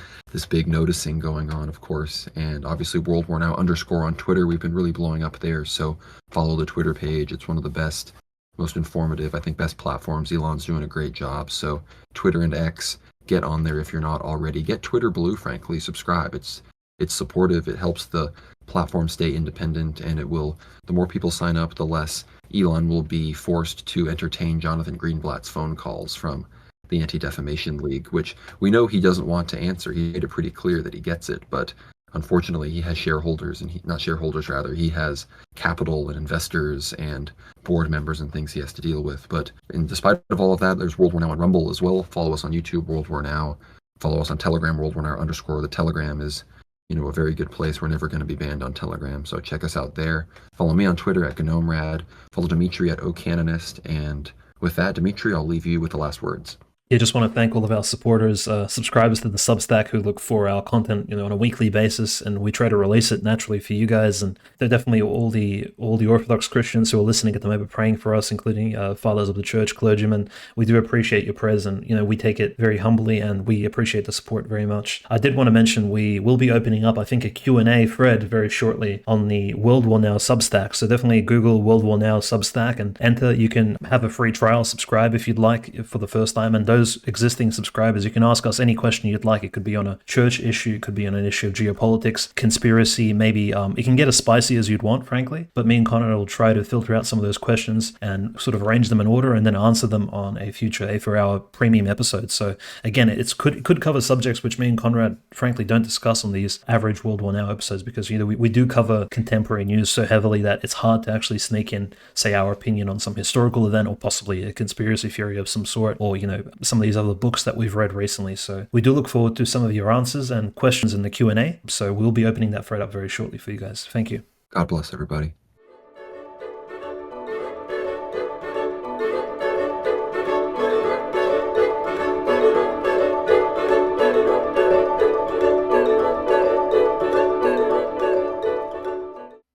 big noticing going on, of course. And obviously, World War Now _ on Twitter. We've been really blowing up there, so follow the Twitter page. It's one of the best, most informative, I think, best platforms. Elon's doing a great job. So Twitter and X, get on there if you're not already. Get Twitter Blue, frankly. Subscribe. It's supportive. It helps the platform stay independent, and the more people sign up, the less Elon will be forced to entertain Jonathan Greenblatt's phone calls from the Anti-Defamation League, which we know he doesn't want to answer. He made it pretty clear that he gets it, but unfortunately he has shareholders, and he has capital and investors and board members and things he has to deal with. But in despite of all of that, there's World War Now on Rumble as well. Follow us on YouTube, World War Now. Follow us on Telegram, World War Now _. The Telegram is a very good place. We're never going to be banned on Telegram, so check us out there. Follow me on Twitter at GnomeRad. Follow Dimitri at OCanonist. And with that, Dimitri, I'll leave you with the last words. Yeah, just want to thank all of our supporters, subscribers to the Substack who look for our content, on a weekly basis, and we try to release it naturally for you guys. And they're definitely all the Orthodox Christians who are listening at the moment, praying for us, including fathers of the church, clergymen. We do appreciate your prayers, and we take it very humbly, and we appreciate the support very much. I did want to mention we will be opening up, I think, a Q&A thread very shortly on the World War Now Substack. So definitely Google World War Now Substack and enter. You can have a free trial, subscribe if you'd like for the first time, and those existing subscribers, you can ask us any question you'd like. It could be on a church issue, it could be on an issue of geopolitics, conspiracy, maybe it can get as spicy as you'd want, frankly, but me and Conrad will try to filter out some of those questions and sort of arrange them in order and then answer them on a future A4 Hour premium episode. So again, it could cover subjects which me and Conrad frankly don't discuss on these average World War Now episodes, because we do cover contemporary news so heavily that it's hard to actually sneak in, say, our opinion on some historical event or possibly a conspiracy theory of some sort, or some of these other books that we've read recently. So we do look forward to some of your answers and questions in the Q&A. So we'll be opening that thread up very shortly for you guys. Thank you. God bless everybody.